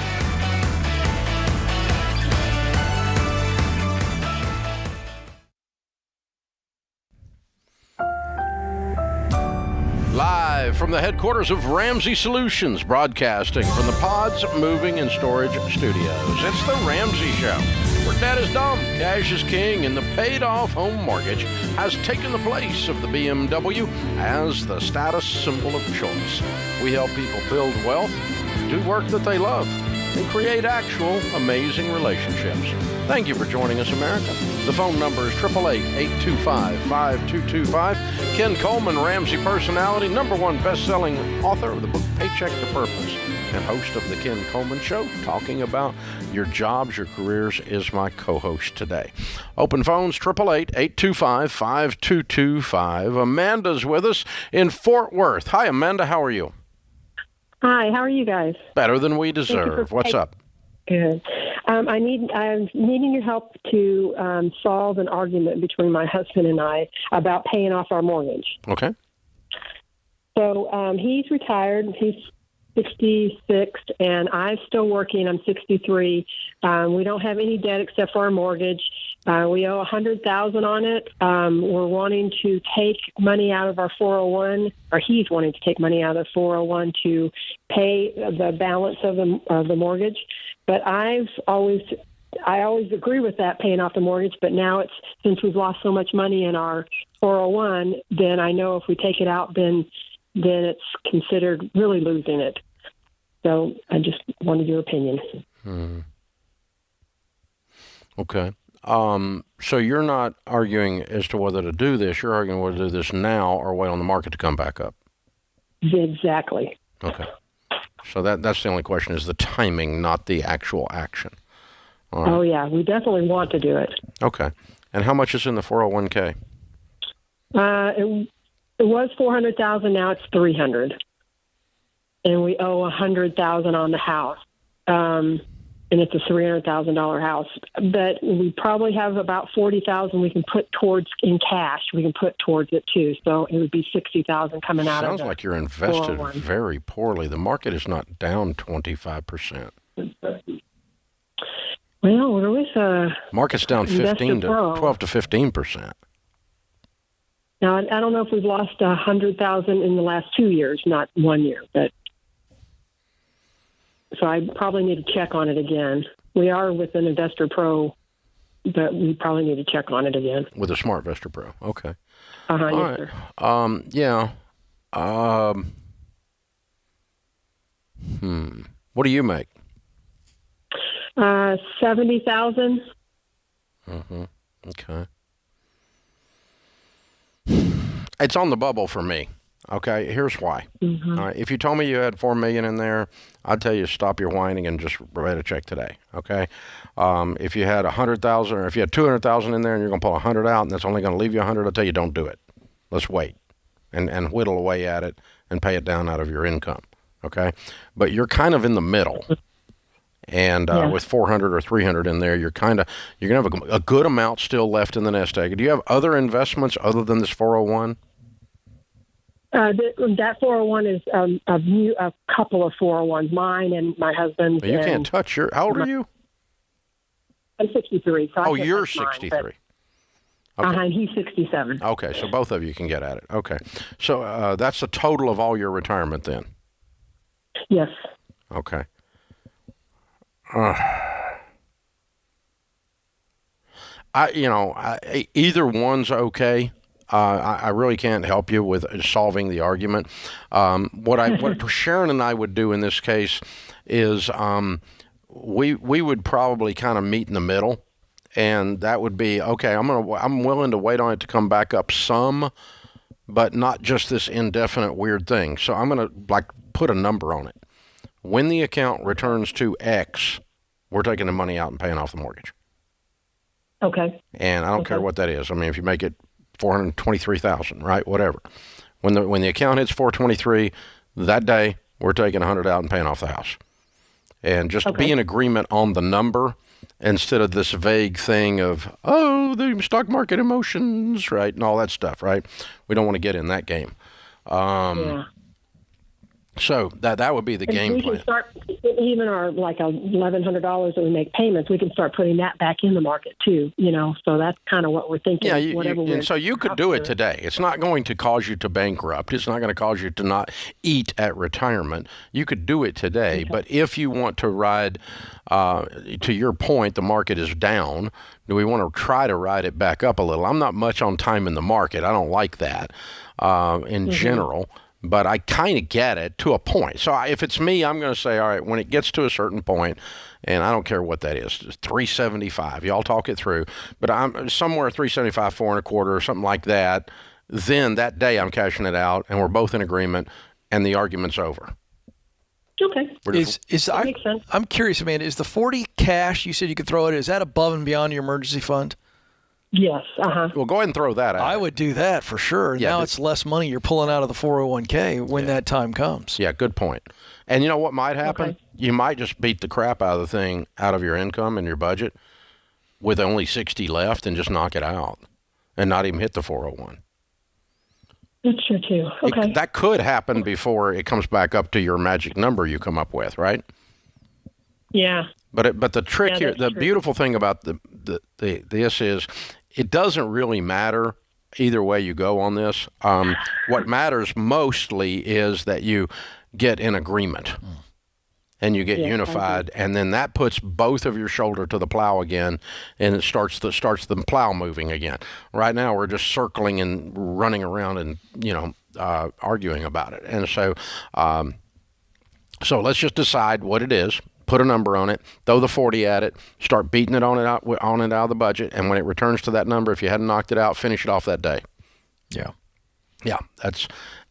Live from the headquarters of Ramsey Solutions, broadcasting from the Pods Moving and Storage Studios. It's the Ramsey Show, where debt is dumb, cash is king, and the paid-off home mortgage has taken the place of the BMW as the status symbol of choice. We help people build wealth, do work that they love, and create actual amazing relationships. Thank you for joining us, America. The phone number is 888-825-5225. Ken Coleman, Ramsey personality, #1 best-selling author of the book Paycheck to Purpose, and host of the Ken Coleman Show, talking about your jobs, your careers, is my co-host today. Open phones, 888-825-5225. Amanda's with us in Fort Worth. Hi, Amanda. How are you? Hi, how are you guys? Better than we deserve. What's up? Good. I'm needing your help to solve an argument between my husband and I about paying off our mortgage. Okay. So he's retired. He's 66, and I'm still working. I'm 63. We don't have any debt except for our mortgage. We owe $100,000 on it. We're wanting to take money out of our 401, or he's wanting to take money out of the 401 to pay the balance of the mortgage. But I always agree with that, paying off the mortgage. But now since we've lost so much money in our 401, then I know if we take it out, then it's considered really losing it. So I just wanted your opinion. Okay. So you're not arguing as to whether to do this. You're arguing whether to do this now or wait on the market to come back up. Exactly. Okay. So that's the only question, is the timing, not the actual action. All right. Oh, yeah. We definitely want to do it. Okay. And how much is in the 401k? It was $400,000. Now it's $300,000. And we owe $100,000 on the house. And it's a $300,000 house. But we probably have about $40,000 we can put towards in cash. We can put towards it too. So it would be $60,000 coming out of it. Sounds like you're invested very poorly. The market is not down 25%. Well, we're with market's down 12 to 15%. Now I don't know if we've lost $100,000 in the last 2 years, not 1 year, but. So I probably need to check on it again. We are with an Investor Pro, but we probably need to check on it again. With a Smart Investor Pro. Okay. Yes, right. Sir. Yeah. What do you make? $70,000. Okay. It's on the bubble for me. Okay, here's why. All right, if you told me you had $4 million in there, I'd tell you to stop your whining and just write a check today. Okay, if you had $100,000 or if you had $200,000 in there and you're going to pull $100 out and that's only going to leave you $100, I'll tell you don't do it. Let's wait and whittle away at it and pay it down out of your income. Okay, but you're kind of in the middle, And with 400 or 300 in there, you're going to have a good amount still left in the nest egg. Do you have other investments other than this 401? That 401 is a couple of 401s, mine and my husband's. But you can't touch your. How old are you? I'm 63. So you're 63. Mine, okay. He's 67. Okay, so both of you can get at it. Okay, so that's the total of all your retirement then. Yes. Okay. Either one's okay. I really can't help you with solving the argument. What Sharon and I would do in this case is we would probably kind of meet in the middle, and that would be okay. I'm willing to wait on it to come back up some, but not just this indefinite weird thing. So I'm gonna put a number on it. When the account returns to X, we're taking the money out and paying off the mortgage. Okay. And I don't care what that is. I mean, if you make it $423,000, right? Whatever. When the account hits 423, that day we're taking 100 out and paying off the house. And just be in agreement on the number instead of this vague thing of the stock market emotions, right, and all that stuff, right? We don't want to get in that game. So that would be the game plan. We can start even our $1,100 that we make payments. We can start putting that back in the market too. So that's kind of what we're thinking. Yeah, and so you could do it today. It's not going to cause you to bankrupt. It's not going to cause you to not eat at retirement. You could do it today, but if you want to ride, to your point, the market is down. Do we want to try to ride it back up a little? I'm not much on time in the market. I don't like that in general. But I kind of get it to a point. So if it's me, I'm going to say, all right, when it gets to a certain point, and I don't care what that is, 375, y'all talk it through, but I'm somewhere 375, 4.25 or something like that, then that day I'm cashing it out, and we're both in agreement, and the argument's over. Okay. Makes sense. I'm curious, Amanda, is the 40 cash you said you could throw it, is that above and beyond your emergency fund? Yes. Well, go ahead and throw that out. I would do that for sure. Yeah, now it's less money you're pulling out of the 401k when that time comes. Yeah, good point. And you know what might happen? Okay. You might just beat the crap out of the thing out of your income and your budget with only 60 left and just knock it out and not even hit the 401. That's true too. Okay. That could happen before it comes back up to your magic number you come up with, right? Yeah. But the trick here, the beautiful thing about this is it doesn't really matter either way you go on this. What matters mostly is that you get in agreement and you get unified, and then that puts both of your shoulder to the plow again, and it starts the plow moving again. Right now we're just circling and running around and arguing about it, and so let's just decide what it is. Put a number on it, throw the 40 at it, start beating it on it out of the budget, and when it returns to that number, if you hadn't knocked it out, finish it off that day. Yeah. Yeah,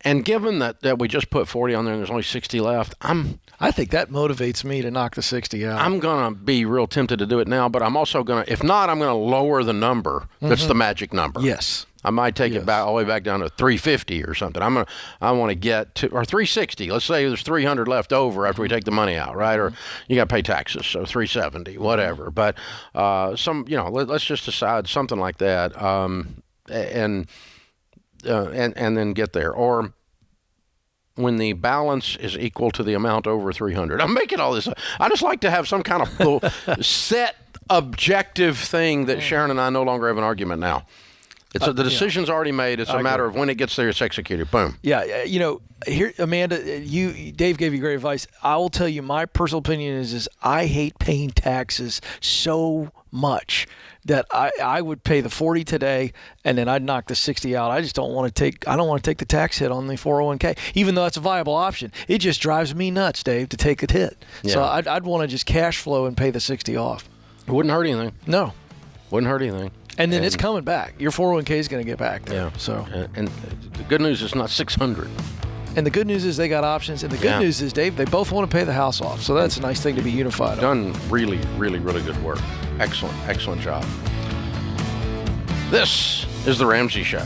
and given that we just put 40 on there and there's only 60 left, I think that motivates me to knock the 60 out. I'm going to be real tempted to do it now, but I'm also going to, if not, I'm going to lower the number. That's the magic number. Yes. I might take it back all the way back down to 350 or something. I want to get to, or 360. Let's say there's 300 left over after we take the money out, right? Or you got to pay taxes, so 370, whatever. But let's just decide something like that, and then get there. Or when the balance is equal to the amount over 300. I'm making all this. I just like to have some kind of little set objective thing that Sharon and I no longer have an argument now. The decision's already made. It's a matter of when it gets there, it's executed. Boom. Yeah, here, Amanda, Dave gave you great advice. I will tell you, my personal opinion is I hate paying taxes so much that I would pay the 40 today and then I'd knock the 60 out. I just don't want to take the tax hit on the 401k, even though that's a viable option. It just drives me nuts, Dave, to take a hit. Yeah. So I'd want to just cash flow and pay the 60 off. It wouldn't hurt anything. No. Wouldn't hurt anything. And then it's coming back. Your 401k is going to get back there. Yeah. So. And the good news is not 600. And the good news is they got options. And the good news is, Dave, they both want to pay the house off. So that's a nice thing to be unified on. Done really, really, really good work. Excellent, excellent job. This is The Ramsey Show.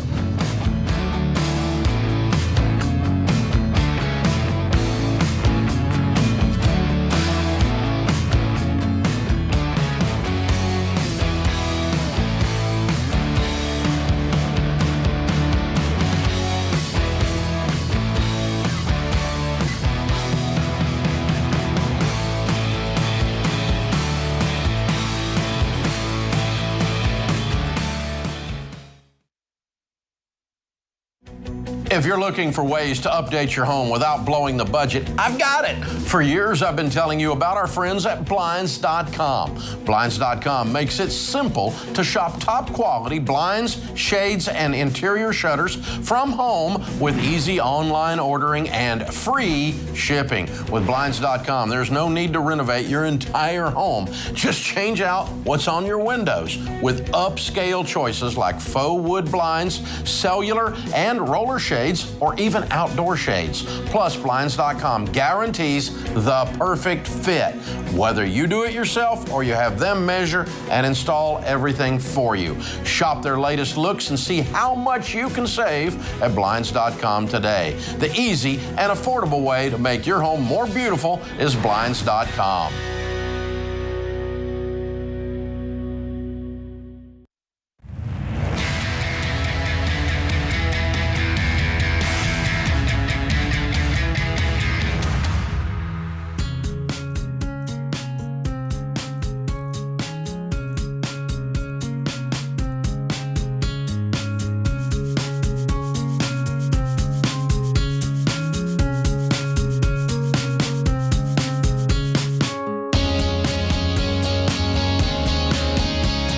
If you're looking for ways to update your home without blowing the budget, I've got it. For years, I've been telling you about our friends at Blinds.com. Blinds.com makes it simple to shop top quality blinds, shades, and interior shutters from home with easy online ordering and free shipping. With Blinds.com, there's no need to renovate your entire home. Just change out what's on your windows with upscale choices like faux wood blinds, cellular and roller shades, or even outdoor shades. Plus, Blinds.com guarantees the perfect fit, whether you do it yourself or you have them measure and install everything for you. Shop their latest looks and see how much you can save at Blinds.com today. The easy and affordable way to make your home more beautiful is Blinds.com.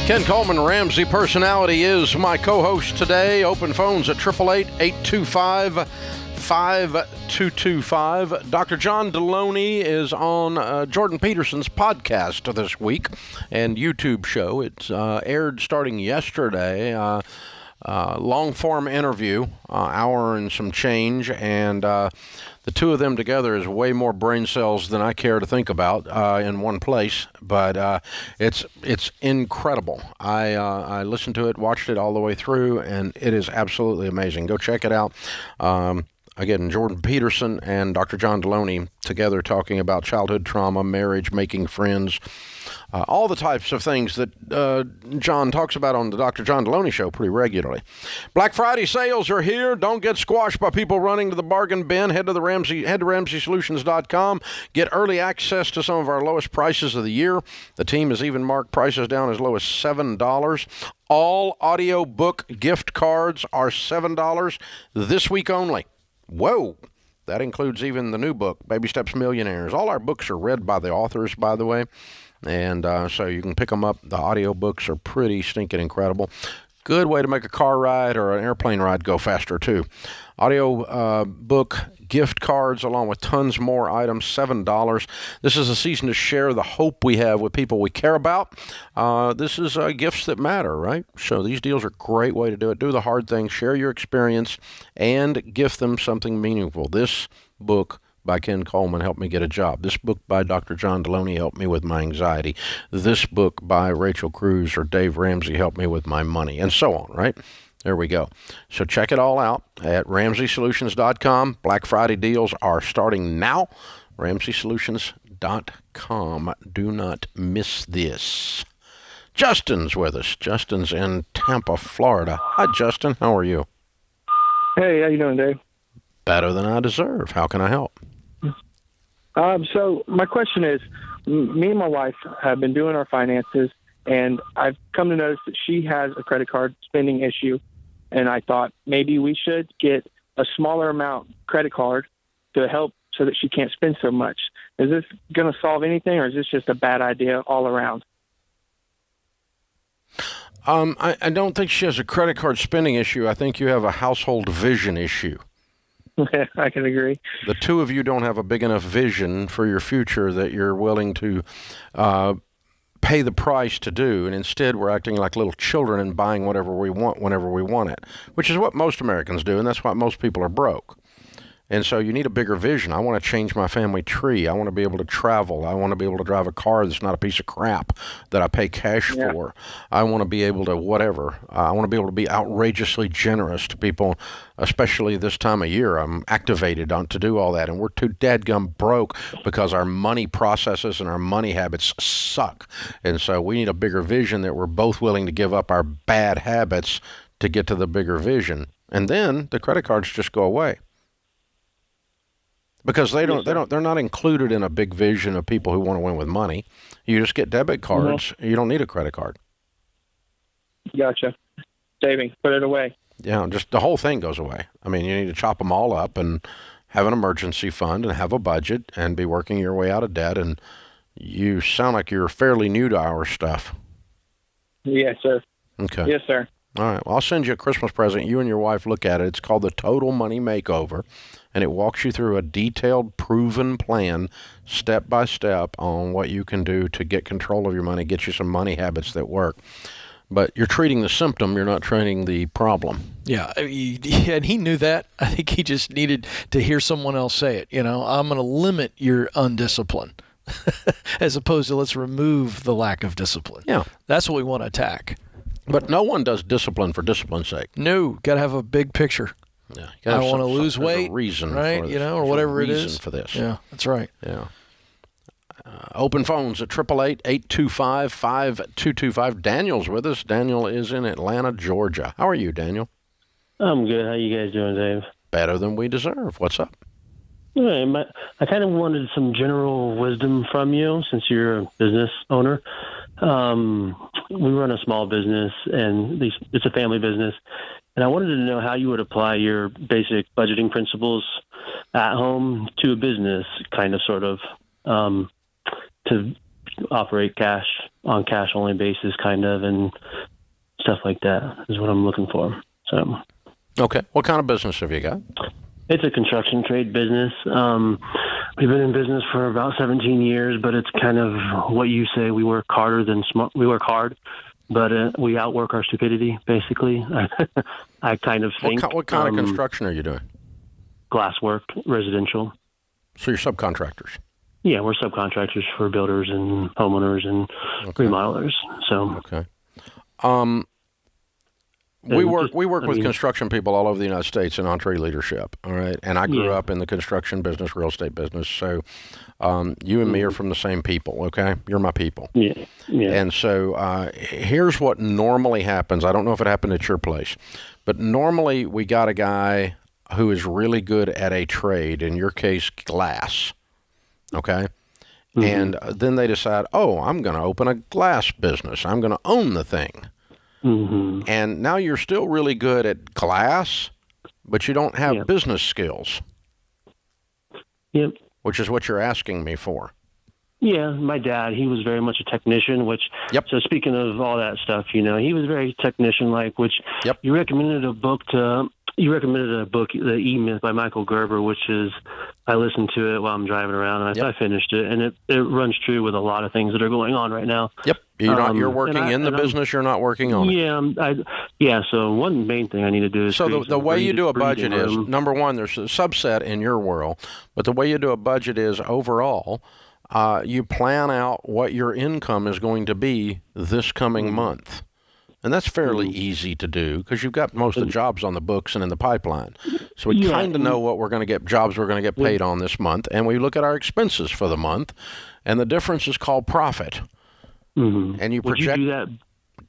Ken Coleman, Ramsey Personality, is my co-host today. Open phones at 888-825-5225. Dr. John Deloney is on Jordan Peterson's podcast this week and YouTube show. It's aired starting yesterday. Long-form interview, hour and some change, and the two of them together is way more brain cells than I care to think about in one place, but it's incredible. I listened to it, watched it all the way through, and it is absolutely amazing. Go check it out. Again, Jordan Peterson and Dr. John Deloney together talking about childhood trauma, marriage, making friends, all the types of things that John talks about on the Dr. John Deloney Show pretty regularly. Black Friday sales are here. Don't get squashed by people running to the bargain bin. Head to RamseySolutions.com. Get early access to some of our lowest prices of the year. The team has even marked prices down as low as $7. All audio book gift cards are $7 this week only. Whoa. That includes even the new book, Baby Steps Millionaires. All our books are read by the authors, by the way. And so you can pick them up. The audio books are pretty stinking incredible. Good way to make a car ride or an airplane ride go faster, too. Audio book gift cards along with tons more items, $7. This is a season to share the hope we have with people we care about. This is gifts that matter, right? So these deals are a great way to do it. Do the hard thing, share your experience, and gift them something meaningful. This book by Ken Coleman helped me get a job. This book by Dr. John Deloney helped me with my anxiety. This book by Rachel Cruz or Dave Ramsey helped me with my money, and so on, right? There we go. So check it all out at RamseySolutions.com. Black Friday deals are starting now. RamseySolutions.com. Do not miss this. Justin's with us. Justin's in Tampa, Florida. Hi, Justin. How are you? Hey, how you doing, Dave? Better than I deserve. How can I help? So my question is, me and my wife have been doing our finances, and I've come to notice that she has a credit card spending issue, and I thought maybe we should get a smaller amount credit card to help so that she can't spend so much. Is this going to solve anything, or is this just a bad idea all around? I don't think she has a credit card spending issue. I think you have a household vision issue. I can agree. The two of you don't have a big enough vision for your future that you're willing to pay the price to do, and instead we're acting like little children and buying whatever we want whenever we want it, which is what most Americans do, and that's why most people are broke. And so you need a bigger vision. I want to change my family tree. I want to be able to travel. I want to be able to drive a car that's not a piece of crap that I pay cash for. I want to be able to whatever. I want to be able to be outrageously generous to people, especially this time of year. I'm activated on to do all that. And we're too dadgum broke because our money processes and our money habits suck. And so we need a bigger vision that we're both willing to give up our bad habits to get to the bigger vision. And then the credit cards just go away. Because they're not included in a big vision of people who want to win with money. You just get debit cards. Mm-hmm. You don't need a credit card. Gotcha. Saving. Put it away. Yeah, just the whole thing goes away. I mean, you need to chop them all up and have an emergency fund and have a budget and be working your way out of debt. And you sound like you're fairly new to our stuff. Yes, sir. Okay. Yes, sir. All right. Well, I'll send you a Christmas present. You and your wife look at it. It's called the Total Money Makeover, and it walks you through a detailed, proven plan, step by step, on what you can do to get control of your money, get you some money habits that work. But you're treating the symptom. You're not treating the problem. Yeah, and he knew that. I think he just needed to hear someone else say it. I'm going to limit your undiscipline as opposed to let's remove the lack of discipline. Yeah. That's what we want to attack. But no one does discipline for discipline's sake. No, got to have a big picture. Yeah, I want to lose weight, a reason right? for this. Or whatever it is. Reason for this. Yeah, that's right. Yeah. Open phones at 888-825-5225. Daniel's with us. Daniel is in Atlanta, Georgia. How are you, Daniel? I'm good. How you guys doing, Dave? Better than we deserve. What's up? I kind of wanted some general wisdom from you since you're a business owner. We run a small business, and it's a family business. And I wanted to know how you would apply your basic budgeting principles at home to a business, kind of, sort of, to operate on cash-only basis, kind of, and stuff like that is what I'm looking for. So, okay. What kind of business have you got? It's a construction trade business. We've been in business for about 17 years, but it's kind of what you say. We work harder than smart. We work hard, but we outwork our stupidity, basically. I kind of think. What kind of construction are you doing? Glasswork, residential. So you're subcontractors? Yeah, we're subcontractors for builders and homeowners and remodelers. So okay. We work with construction people all over the United States in entree leadership, all right? And I grew up in the construction business, real estate business, so you and me are from the same people, okay? You're my people. Yeah. And so here's what normally happens. I don't know if it happened at your place, but normally we got a guy who is really good at a trade, in your case, glass, okay? Mm-hmm. And then they decide, I'm going to open a glass business. I'm going to own the thing. Mm-hmm. And now you're still really good at glass, but you don't have business skills. Yep. Which is what you're asking me for. Yeah, my dad, he was very much a technician, which, so speaking of all that stuff, he was very technician-like, which you recommended a book, The E-Myth by Michael Gerber, which is, I listened to it while I'm driving around, and I finished it, and it runs true with a lot of things that are going on right now. Yep. You're working in the business, you're not working on it. So one main thing I need to do is... So the way you do a budget is, number one, there's a subset in your world, but the way you do a budget is overall, you plan out what your income is going to be this coming month. And that's fairly easy to do because you've got most of the jobs on the books and in the pipeline. So we kind of know what we're going to get, jobs we're going to get paid on this month, and we look at our expenses for the month, and the difference is called profit. Mm-hmm. And you project. Would you do that?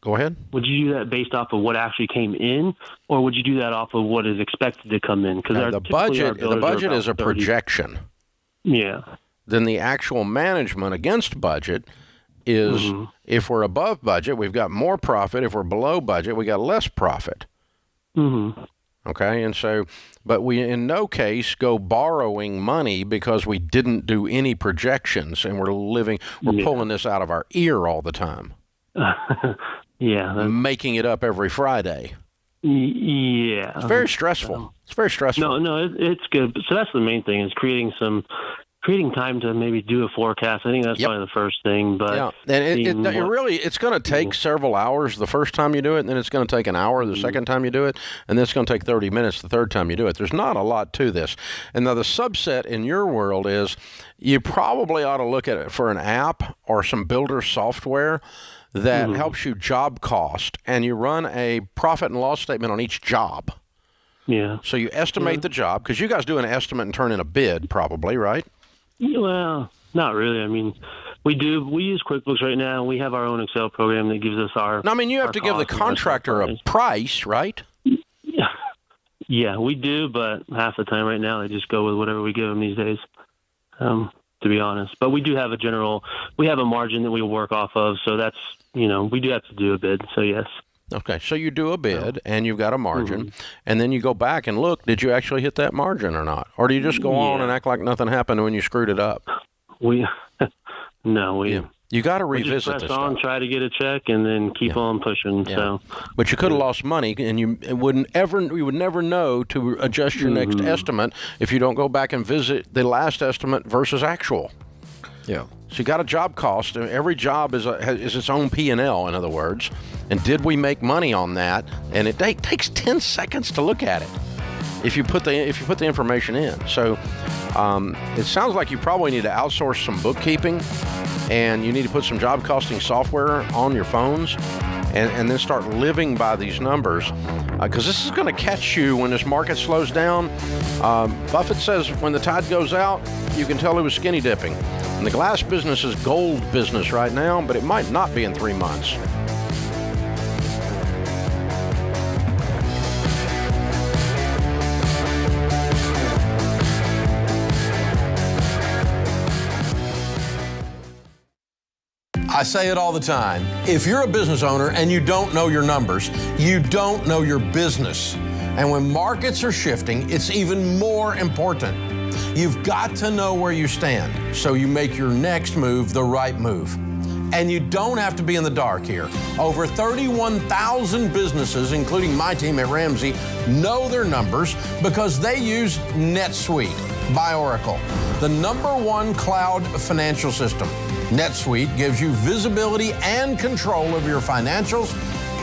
Go ahead. Would you do that based off of what actually came in, or would you do that off of what is expected to come in? Because the budget is a projection. Yeah. Then the actual management against budget is if we're above budget, we've got more profit. If we're below budget, we got less profit. Mm-hmm. Okay, and so, but we in no case go borrowing money because we didn't do any projections, and we're pulling this out of our ear all the time. Making it up every Friday. Yeah. It's very stressful. It's very stressful. No, it's good. So that's the main thing, is creating time to maybe do a forecast. I think that's probably the first thing. But and it's going to take several hours the first time you do it, and then it's going to take an hour the second time you do it, and then it's going to take 30 minutes the third time you do it. There's not a lot to this. And now the subset in your world is you probably ought to look at it for an app or some builder software that helps you job cost, and you run a profit and loss statement on each job. Yeah. So you estimate the job, because you guys do an estimate and turn in a bid probably, right? Well, not really. I mean, we do. We use QuickBooks right now. We have our own Excel program that gives us our... No, I mean, you have to give the contractor a price, right? Yeah, we do, but half the time right now they just go with whatever we give them these days, to be honest. But we do have we have a margin that we work off of, so that's, we do have to do a bid, so yes. Okay, so you do a bid and you've got a margin, and then you go back and look, did you actually hit that margin or not? Or do you just go on and act like nothing happened when you screwed it up? You got to revisit press this on, stuff. try to get a check, and then keep on pushing. Yeah. So, but you could have lost money, and you would never know to adjust your next estimate if you don't go back and visit the last estimate versus actual. Yeah. So you got a job cost. Every job is its own P&L, in other words. And did we make money on that? And it takes 10 seconds to look at it if you put the information in. So it sounds like you probably need to outsource some bookkeeping, and you need to put some job costing software on your phones, and then start living by these numbers, because this is going to catch you when this market slows down. Buffett says when the tide goes out, you can tell it was skinny dipping. And the glass business is gold business right now, but it might not be in 3 months. I say it all the time. If you're a business owner and you don't know your numbers, you don't know your business. And when markets are shifting, it's even more important. You've got to know where you stand so you make your next move the right move. And you don't have to be in the dark here. Over 31,000 businesses, including my team at Ramsey, know their numbers because they use NetSuite by Oracle, the #1 cloud financial system. NetSuite gives you visibility and control of your financials,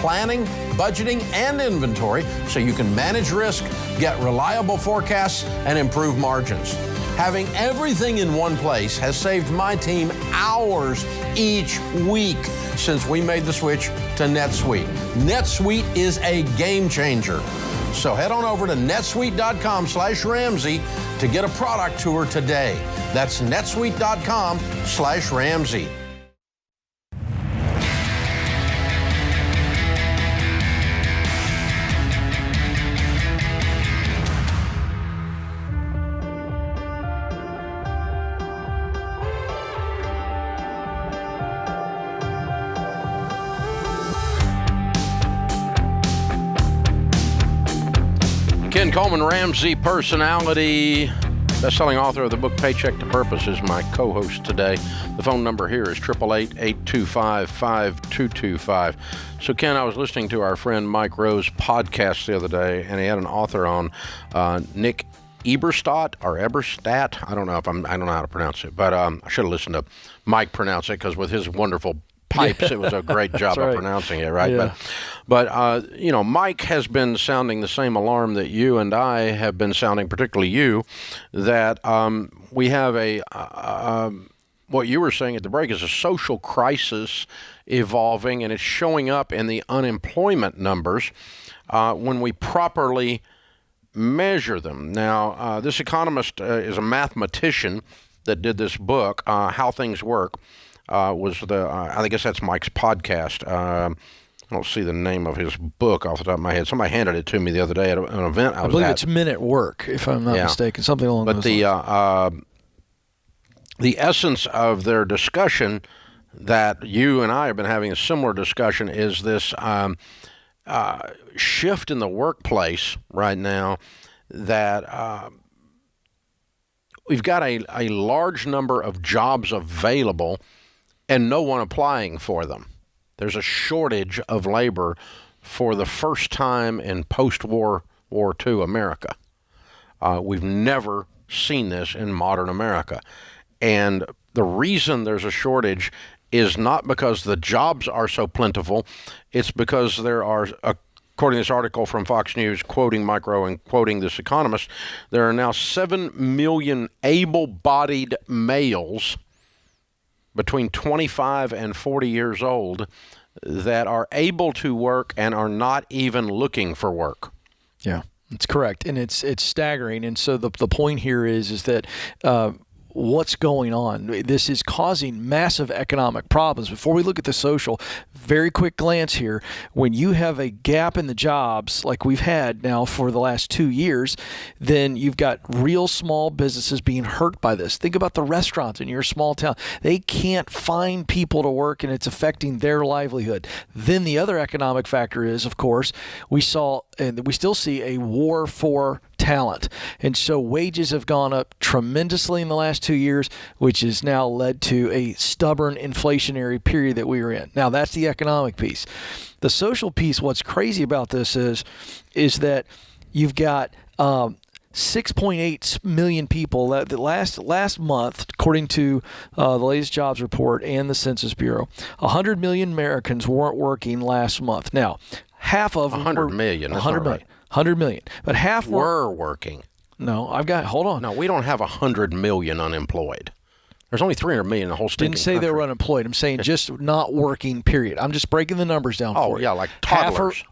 planning, budgeting, and inventory so you can manage risk, get reliable forecasts, and improve margins. Having everything in one place has saved my team hours each week since we made the switch to NetSuite. NetSuite is a game changer. So head on over to netsuite.com/Ramsey to get a product tour today. That's netsuite.com/Ramsey. Ken Coleman, Ramsey personality, best-selling author of the book Paycheck to Purpose, is my co-host today. The phone number here is 888-825-5225. So, Ken, I was listening to our friend Mike Rowe's podcast the other day, and he had an author on, Nick Eberstadt or Eberstadt. I don't know how to pronounce it, but I should have listened to Mike pronounce it, because with his wonderful pipes, it was a great job of pronouncing it, right? Yeah. But Mike has been sounding the same alarm that you and I have been sounding, particularly you, that we have what you were saying at the break is a social crisis evolving, and it's showing up in the unemployment numbers when we properly measure them. Now, this economist is a mathematician that did this book, How Things Work. I guess that's Mike's podcast. I don't see the name of his book off the top of my head. Somebody handed it to me the other day at an event I was at. I believe it's Minute Work, if I'm not mistaken, something along those lines. The essence of their discussion that you and I have been having a similar discussion is this shift in the workplace right now, that we've got a large number of jobs available and no one applying for them. There's a shortage of labor for the first time in post-World War II America. We've never seen this in modern America. And the reason there's a shortage is not because the jobs are so plentiful. It's because there are, according to this article from Fox News, quoting Mike Rowe and quoting this economist, there are now 7 million able-bodied males between 25 and 40 years old that are able to work and are not even looking for work. Yeah, that's correct. And it's staggering. And so the point here is that what's going on. This is causing massive economic problems. Before we look at the social, very quick glance here. When you have a gap in the jobs like we've had now for the last 2 years, then you've got real small businesses being hurt by this. Think about the restaurants in your small town. They can't find people to work, and it's affecting their livelihood. Then the other economic factor is, of course, we saw and we still see a war for talent. And so wages have gone up tremendously in the last 2 years, which has now led to a stubborn inflationary period that we are in. Now, that's the economic piece. The social piece, what's crazy about this is that you've got 6.8 million people that last month, according to the latest jobs report and the Census Bureau, 100 million Americans weren't working last month. Now, half of them 100 million. That's 100 not million. right. 100 million. But half were working. No, hold on. No, we don't have 100 million unemployed. There's only 300 million in the whole stinking Didn't say country. they were unemployed. I'm saying just not working, period. I'm just breaking the numbers down for you. Oh, yeah, like toddlers.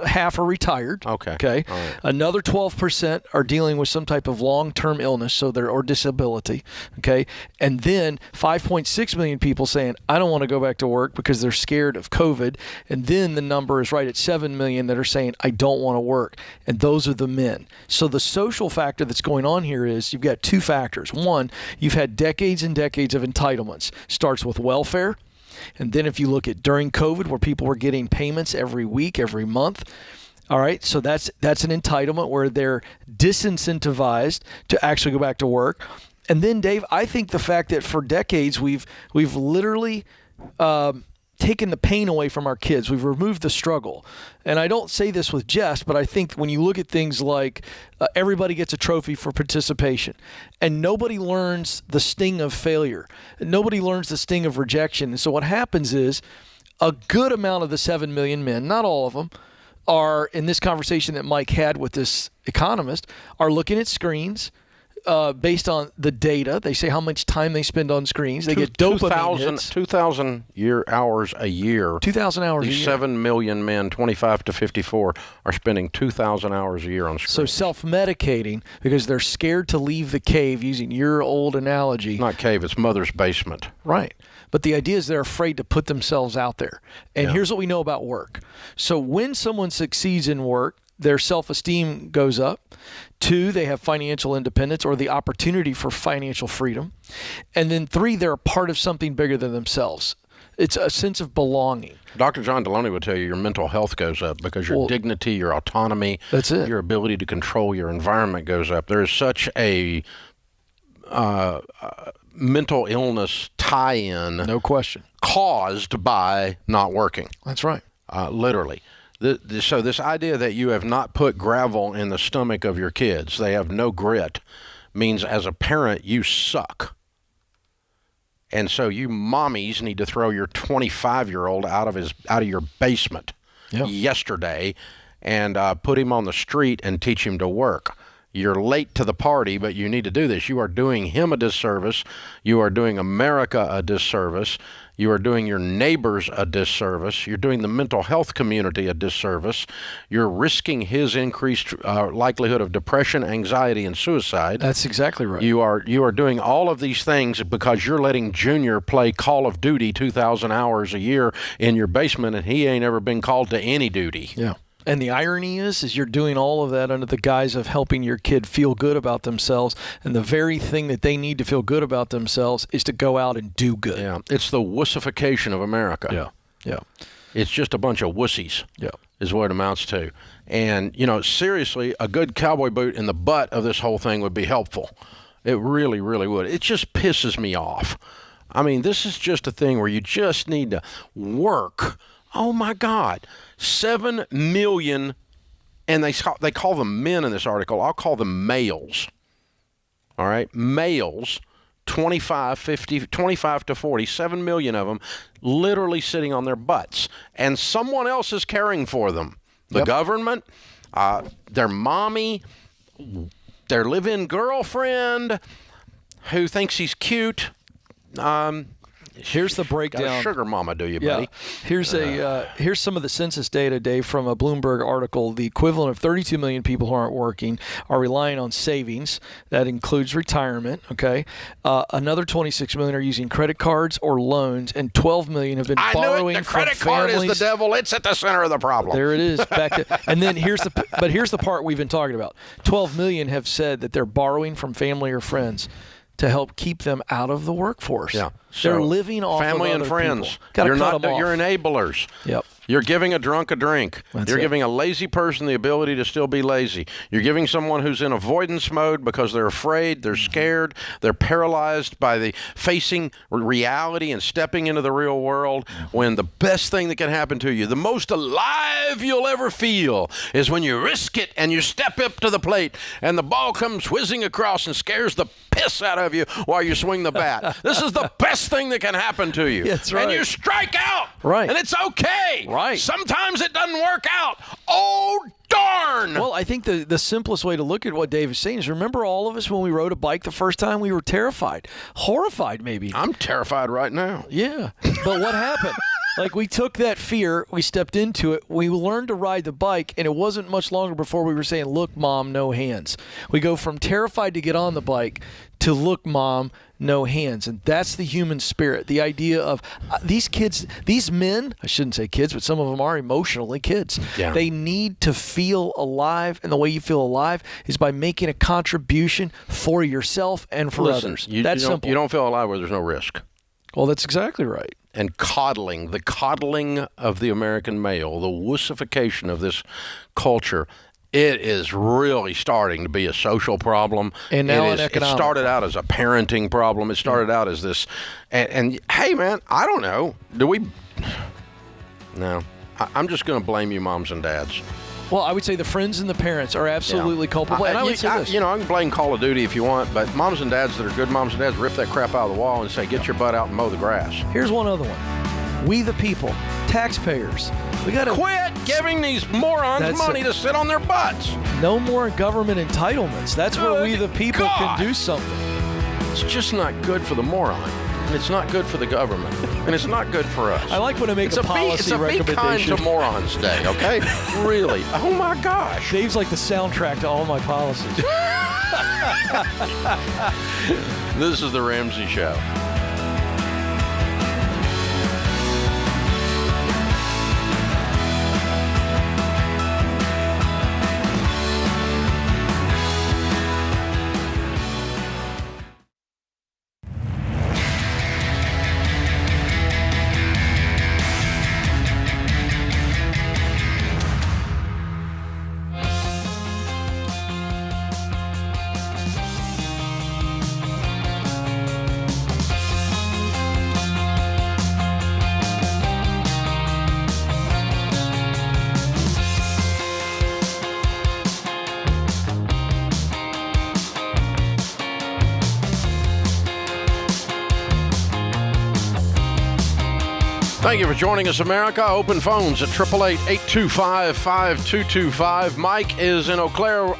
Half are retired. Okay. All right. Another 12% are dealing with some type of long-term illness, or disability. Okay. And then 5.6 million people saying, I don't want to go back to work because they're scared of COVID. And then the number is right at 7 million that are saying, I don't want to work. And those are the men. So the social factor that's going on here is you've got two factors. One, you've had decades and decades of entitlements. Starts with welfare. And then if you look at during COVID, where people were getting payments every week, every month, all right, so that's an entitlement where they're disincentivized to actually go back to work. And then, Dave, I think the fact that for decades we've literally taken the pain away from our kids. We've removed the struggle. And I don't say this with jest, but I think when you look at things like everybody gets a trophy for participation, and nobody learns the sting of failure. Nobody learns the sting of rejection. And so what happens is a good amount of the 7 million men, not all of them, are in this conversation that Mike had with this economist, are looking at screens, based on the data. They say how much time they spend on screens. They get dopamine hits. 2,000 hours a year. 2,000 hours a year. These 7 million men, 25 to 54, are spending 2,000 hours a year on screens. So self-medicating because they're scared to leave the cave, using your old analogy. Not cave, it's mother's basement. Right. But the idea is they're afraid to put themselves out there. And here's what we know about work. So when someone succeeds in work, their self-esteem goes up. 2, they have financial independence or the opportunity for financial freedom. And then 3, they're a part of something bigger than themselves. It's a sense of belonging. Dr. John Deloney would tell you your mental health goes up because your dignity, your autonomy, that's it. Your ability to control your environment goes up. There is such a mental illness tie-in. No question. Caused by not working. That's right. Literally. So this idea that you have not put gravel in the stomach of your kids, they have no grit, means as a parent you suck. And so you mommies need to throw your 25-year-old out of your basement yesterday and put him on the street and teach him to work. You're late to the party, but you need to do this. You are doing him a disservice. You are doing America a disservice. You are doing your neighbors a disservice. You're doing the mental health community a disservice. You're risking his increased likelihood of depression, anxiety, and suicide. That's exactly right. You are doing all of these things because you're letting Junior play Call of Duty 2,000 hours a year in your basement, and he ain't ever been called to any duty. Yeah. And the irony is you're doing all of that under the guise of helping your kid feel good about themselves. And the very thing that they need to feel good about themselves is to go out and do good. Yeah. It's the wussification of America. Yeah. It's just a bunch of wussies. Yeah. Is what it amounts to. And, seriously, a good cowboy boot in the butt of this whole thing would be helpful. It really, really would. It just pisses me off. I mean, this is just a thing where you just need to work. Oh, my God. 7 million, and they call them men in this article. I'll call them males. All right? Males, 25 to 40, 7 million of them, literally sitting on their butts. And someone else is caring for them. The government, their mommy, their live-in girlfriend who thinks he's cute. Here's the breakdown. Got a sugar mama, do you, buddy? Here's here's some of the census data, Dave, from a Bloomberg article. The equivalent of 32 million people who aren't working are relying on savings. That includes retirement. Okay, another 26 million are using credit cards or loans, and 12 million have been borrowing the from credit card families. is the devil. It's at the center of the problem. There it is. And then here's the part we've been talking about. 12 million have said that they're borrowing from family or friends to help keep them out of the workforce. Yeah. They're living off family of and other friends. People. You're cut them off. You're enablers. Yep. You're giving a drunk a drink. You're giving a lazy person the ability to still be lazy. You're giving someone who's in avoidance mode because they're afraid, they're scared, they're paralyzed by the facing reality and stepping into the real world, when the best thing that can happen to you, the most alive you'll ever feel, is when you risk it and you step up to the plate and the ball comes whizzing across and scares the piss out of you while you swing the bat. This is the best thing that can happen to you. That's right. And you strike out. Right. And it's okay. Right. Sometimes it doesn't work out. Oh, darn. Well, I think the simplest way to look at what Dave is saying is, remember all of us when we rode a bike the first time, we were terrified, horrified maybe. I'm terrified right now. Yeah. But what happened? Like, we took that fear, we stepped into it, we learned to ride the bike, and it wasn't much longer before we were saying, look, Mom, no hands. We go from terrified to get on the bike to, look, Mom, no hands. And that's the human spirit. The idea of these kids, these men, I shouldn't say kids, but some of them are emotionally kids. Yeah. They need to feel alive. And the way you feel alive is by making a contribution for yourself and for others. That's simple. You don't feel alive where there's no risk. Well, that's exactly right. And the coddling of the American male, the wussification of this culture, it is really starting to be a social problem. And now it started out as a parenting problem. It started out as this. And hey, man, I don't know. No. I'm just going to blame you, moms and dads. Well, I would say the friends and the parents are absolutely culpable. And I would say this. I can blame Call of Duty if you want, but moms and dads that are good moms and dads rip that crap out of the wall and say, get your butt out and mow the grass. Here's one other one. We the people, taxpayers, we got to quit giving these morons money to sit on their butts. No more government entitlements. That's where we the people can do something. It's just not good for the moron. And it's not good for the government. And it's not good for us. I like when I make a policy recommendation. It's a Be Kind to Morons Day, okay? Really. Oh, my gosh. Dave's like the soundtrack to all my policies. This is The Ramsey Show. Thank you for joining us, America. Open phones at 888-825-5225. Mike is in Eau Claire,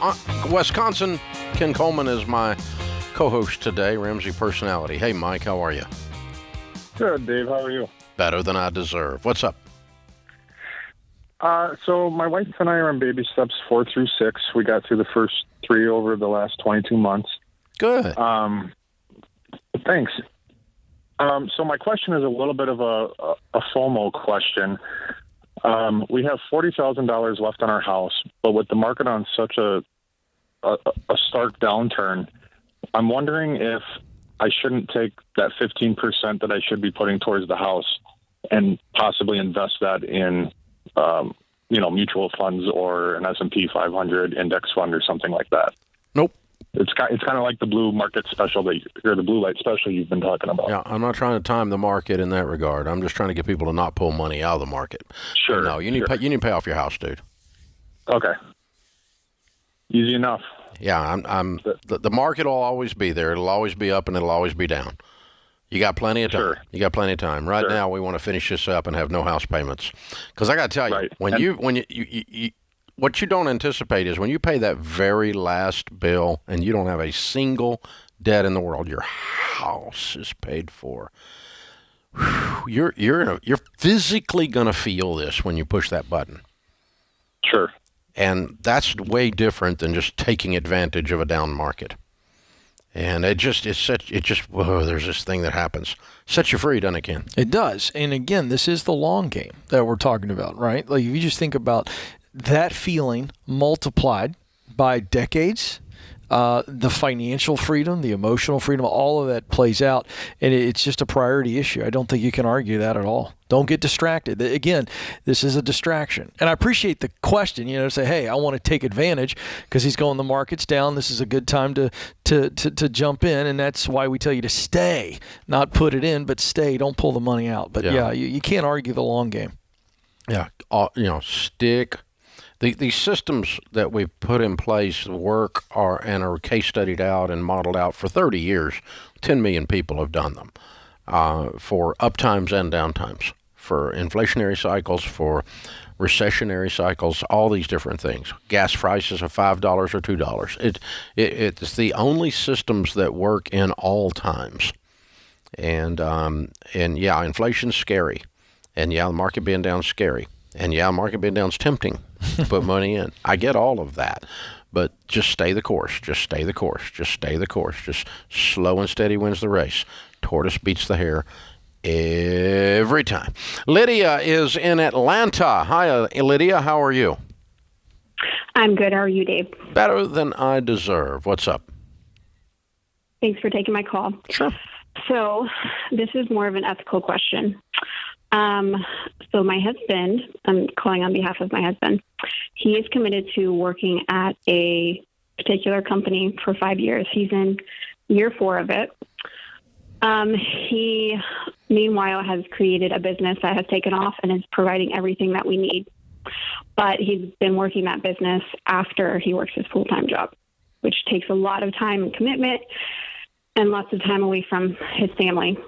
Wisconsin. Ken Coleman is my co-host today, Ramsey personality. Hey, Mike, how are you? Good, Dave. How are you? Better than I deserve. What's up? So my wife and I are on baby steps 4 through 6. We got through the first 3 over the last 22 months. Good. Thanks. So my question is a little bit of a FOMO question. We have $40,000 left on our house, but with the market on such a stark downturn, I'm wondering if I shouldn't take that 15% that I should be putting towards the house and possibly invest that in, mutual funds or an S&P 500 index fund or something like that. Nope. It's kind of like the blue market special or the blue light special you've been talking about. Yeah, I'm not trying to time the market in that regard. I'm just trying to get people to not pull money out of the market. Sure. No, you need to pay off your house, dude. Okay. Easy enough. Yeah, the market will always be there. It'll always be up and it'll always be down. You got plenty of time. Sure. You got plenty of time. Right now, we want to finish this up and have no house payments. Because I got to tell you, when you what you don't anticipate is when you pay that very last bill and you don't have a single debt in the world, your house is paid for. you're physically going to feel this when you push that button. Sure. And that's way different than just taking advantage of a down market. And there's this thing that happens. Sets you free, doesn't it, Ken? It does. And again, this is the long game that we're talking about, right? Like, if you just think about that feeling multiplied by decades, the financial freedom, the emotional freedom, all of that plays out, and it's just a priority issue. I don't think you can argue that at all. Don't get distracted. Again, this is a distraction. And I appreciate the question, to say, hey, I want to take advantage because he's going, the market's down. This is a good time to jump in, and that's why we tell you to stay, not put it in, but stay. Don't pull the money out. But, you can't argue the long game. Yeah, stick. These systems that we've put in place work and are case studied out and modeled out for 30 years. 10 million people have done them for uptimes and downtimes, for inflationary cycles, for recessionary cycles, all these different things. Gas prices of $5 or $2. It's the only systems that work in all times. And inflation's scary. And the market being down is scary. And market being down is tempting to put money in. I get all of that. But just stay the course. Just stay the course. Just stay the course. Just slow and steady wins the race. Tortoise beats the hare every time. Lydia is in Atlanta. Hi, Lydia. How are you? I'm good. How are you, Dave? Better than I deserve. What's up? Thanks for taking my call. Sure. So this is more of an ethical question. So my husband, I'm calling on behalf of my husband, he is committed to working at a particular company for 5 years. He's in year 4 of it. He, meanwhile, has created a business that has taken off and is providing everything that we need. But he's been working that business after he works his full-time job, which takes a lot of time and commitment and lots of time away from his family.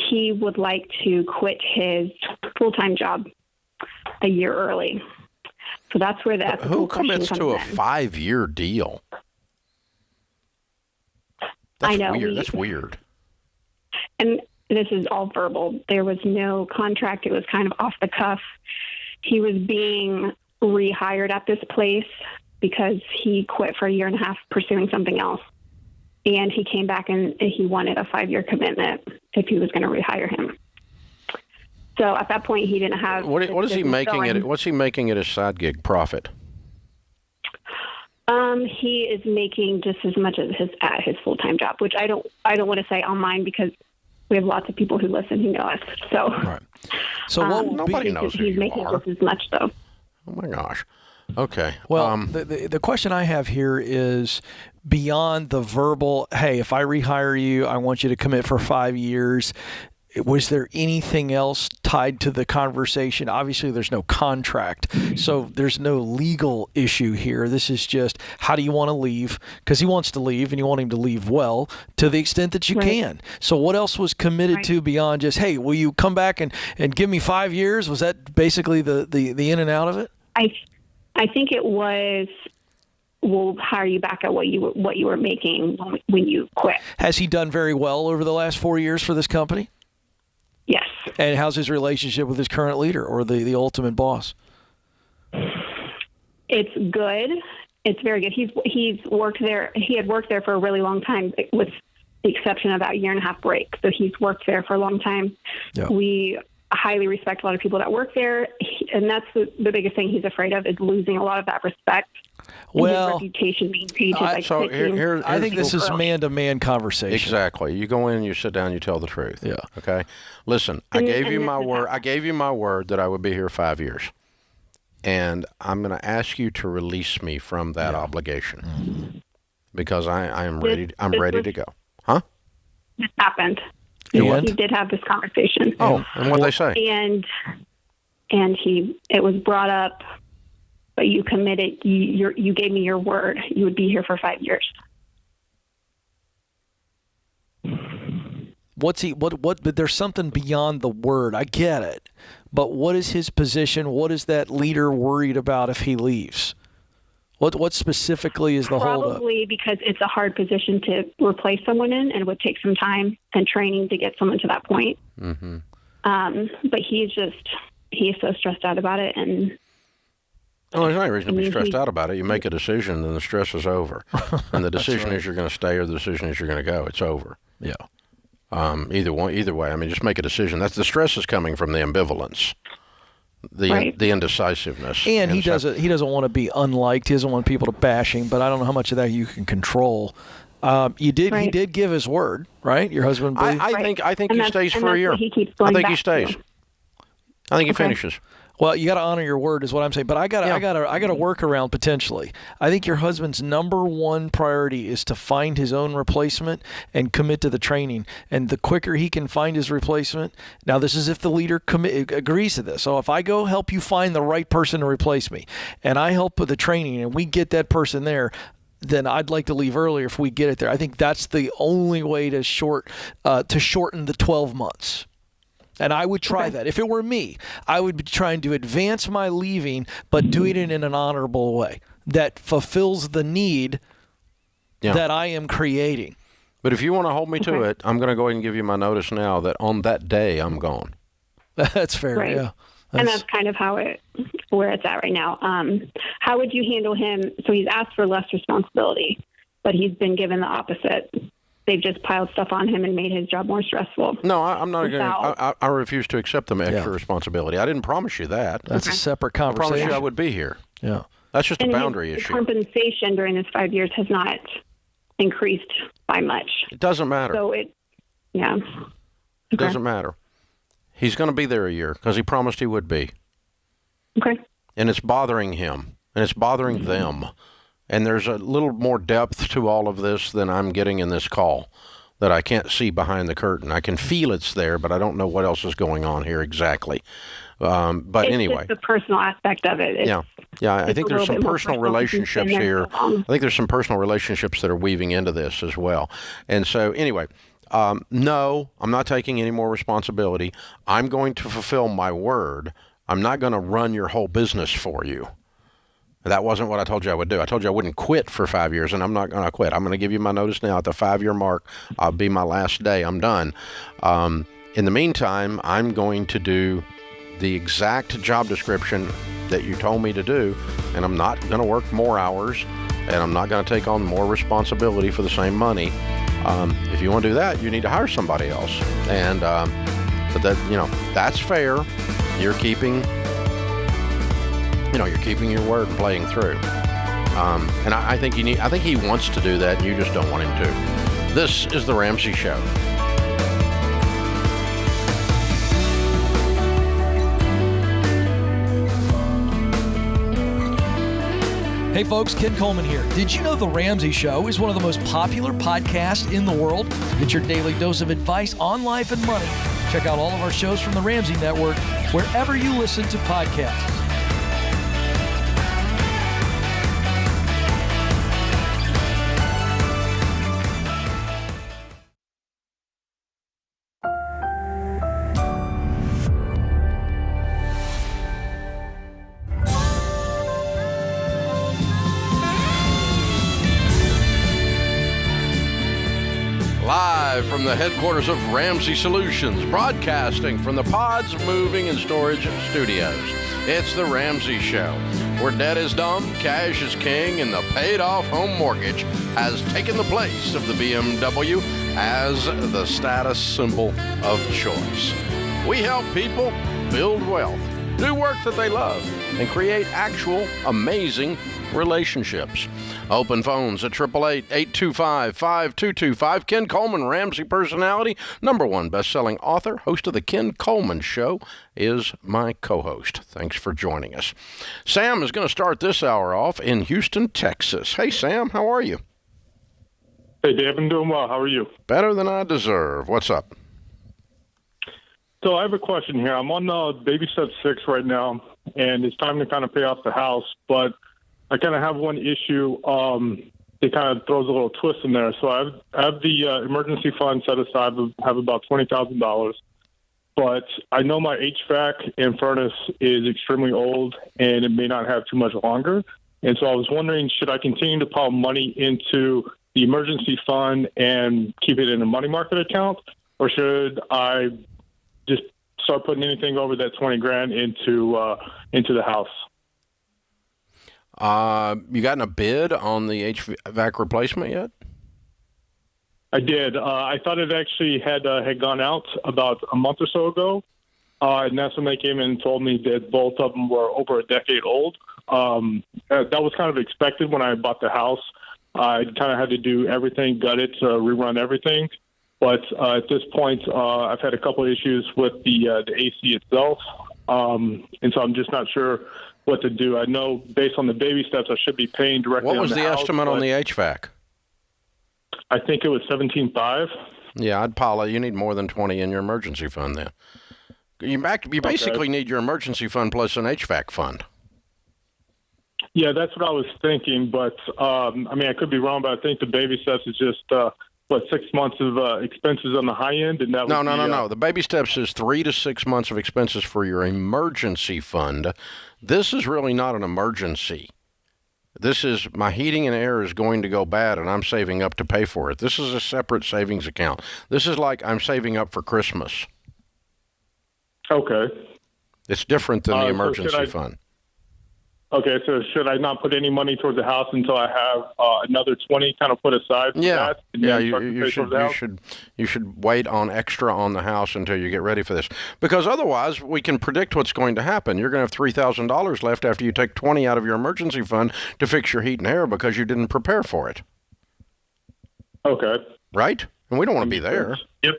He would like to quit his full-time job a year early. So that's where the ethical Who commits to a 5-year deal? That's I know. Weird. That's weird. And this is all verbal. There was no contract. It was kind of off the cuff. He was being rehired at this place because he quit for a year and a half pursuing something else. And he came back and he wanted a 5-year commitment if he was going to rehire him. So at that point, he didn't have. What is he making it? What's he making it a side gig profit? He is making just as much as at his full-time job, which I don't want to say on mine because we have lots of people who listen who know us. So, right. So nobody knows who he's you making are. just as much though. Oh my gosh. Okay. Well, the question I have here is beyond the verbal, hey, if I rehire you, I want you to commit for 5 years. Was there anything else tied to the conversation? Obviously, there's no contract, so there's no legal issue here. This is just, how do you want to leave? Because he wants to leave, and you want him to leave well to the extent that you can. So what else was committed to beyond just, hey, will you come back and give me 5 years? Was that basically the in and out of it? I think it was, we'll hire you back at what you were making when you quit. Has he done very well over the last 4 years for this company? Yes. And how's his relationship with his current leader or the ultimate boss? It's good. It's very good. He's worked there. He had worked there for a really long time, with the exception of that year and a half break. So he's worked there for a long time. Yeah. We highly respect a lot of people that work there, and that's the biggest thing he's afraid of, is losing a lot of that respect. Well, his reputation being tainted by so I think this is man-to-man conversation. Exactly. You go in, you sit down, you tell the truth. Yeah. Okay. Listen, I gave you my word. I gave you my word that I would be here 5 years, and I'm going to ask you to release me from that obligation because I am ready. I'm ready to go. Huh? This happened. And? He did have this conversation. Oh, and what'd they say? And it was brought up, but you committed. You gave me your word. You would be here for 5 years. But there's something beyond the word. I get it. But what is his position? What is that leader worried about if he leaves? What specifically is the holdup? Probably because it's a hard position to replace someone in, and it would take some time and training to get someone to that point. Mm-hmm. But he's so stressed out about it, and well, there's no reason to be stressed out about it. You make a decision, and the stress is over. And the decision is you're going to stay, or the decision is you're going to go. It's over. Yeah. Either way. I mean, just make a decision. That's the stress is coming from the ambivalence, the indecisiveness, and he doesn't want to be unliked. He doesn't want people to bash him. But I don't know how much of that you can control. He did give his word, right? Your husband. I think he stays for a year. I think he stays. I think he finishes. Well, you got to honor your word, is what I'm saying. But I got a workaround potentially. I think your husband's number one priority is to find his own replacement and commit to the training. And the quicker he can find his replacement, now this is if the leader agrees to this. So if I go help you find the right person to replace me, and I help with the training, and we get that person there, then I'd like to leave earlier if we get it there. I think that's the only way to shorten the 12 months. And I would try that. If it were me, I would be trying to advance my leaving, but doing it in an honorable way that fulfills the need that I am creating. But if you want to hold me to it, I'm going to go ahead and give you my notice now that on that day I'm gone. That's fair, right. Yeah. And that's kind of where it's at right now. How would you handle him? So he's asked for less responsibility, but he's been given the opposite. They've just piled stuff on him and made his job more stressful. No, I'm not going to. I refuse to accept the extra responsibility. I didn't promise you that. That's a separate conversation. I promised you I would be here. Yeah. That's just a boundary his issue. Compensation during this 5 years has not increased by much. It doesn't matter. So it doesn't matter. He's going to be there a year because he promised he would be. Okay. And it's bothering him, and it's bothering them. And there's a little more depth to all of this than I'm getting in this call that I can't see behind the curtain. I can feel it's there, but I don't know what else is going on here exactly. But anyway. It's the personal aspect of it. I think there's some personal relationships here. I think there's some personal relationships that are weaving into this as well. And so anyway, no, I'm not taking any more responsibility. I'm going to fulfill my word. I'm not going to run your whole business for you. That wasn't what I told you I would do. I told you I wouldn't quit for 5 years, and I'm not going to quit. I'm going to give you my notice now at the 5-year mark. I'll be my last day. I'm done. In the meantime, I'm going to do the exact job description that you told me to do, and I'm not going to work more hours, and I'm not going to take on more responsibility for the same money. If you want to do that, you need to hire somebody else. And but that that's fair. You're keeping your word and playing through. And I think he wants to do that, and you just don't want him to. This is The Ramsey Show. Hey folks, Ken Coleman here. Did you know The Ramsey Show is one of the most popular podcasts in the world? Get your daily dose of advice on life and money. Check out all of our shows from the Ramsey Network wherever you listen to podcasts. Live from the headquarters of Ramsey Solutions, broadcasting from the Pods Moving and Storage Studios. It's The Ramsey Show, where debt is dumb, cash is king, and the paid-off home mortgage has taken the place of the BMW as the status symbol of choice. We help people build wealth, do work that they love, and create actual amazing relationships. Open phones at 888-825-5225. Ken Coleman, Ramsey personality, #1 best-selling author, host of The Ken Coleman Show, is my co-host. Thanks for joining us. Sam is going to start this hour off in Houston, Texas. Hey, Sam, how are you? Hey, Dave, I'm doing well. How are you? Better than I deserve. What's up? So I have a question here. I'm on baby step 6 right now, and it's time to kind of pay off the house, but I kind of have one issue. It kind of throws a little twist in there. So I have the emergency fund set aside. I have about $20,000. But I know my HVAC and furnace is extremely old, and it may not have too much longer. And so I was wondering, should I continue to pile money into the emergency fund and keep it in a money market account, or should I just start putting anything over that 20 grand into the house? You gotten a bid on the HVAC replacement yet? I did. I thought it actually had gone out about a month or so ago, and that's when they came in and told me that both of them were over a decade old. That was kind of expected when I bought the house. I kind of had to do everything, gut it, rerun everything. But at this point, I've had a couple of issues with the AC itself, and so I'm just not sure what to do. I know based on the baby steps, I should be paying directly on the house. What was the estimate on the HVAC? I think it was $17,500. Yeah, I'd pile it. You need more than 20 in your emergency fund then. You basically need your emergency fund plus an HVAC fund. Yeah, that's what I was thinking. But, I mean, I could be wrong, but I think the baby steps is just, 6 months of expenses on the high end? And that No. The baby steps is 3 to 6 months of expenses for your emergency fund. This is really not an emergency. This is my heating and air is going to go bad, and I'm saving up to pay for it. This is a separate savings account. This is like I'm saving up for Christmas. Okay. It's different than the emergency fund. Okay, so should I not put any money towards the house until I have another 20 kind of put aside for that? You should wait on extra on the house until you get ready for this. Because otherwise, we can predict what's going to happen. You're going to have $3,000 left after you take 20 out of your emergency fund to fix your heat and air because you didn't prepare for it. Okay. Right? And we don't want to be there. Yep.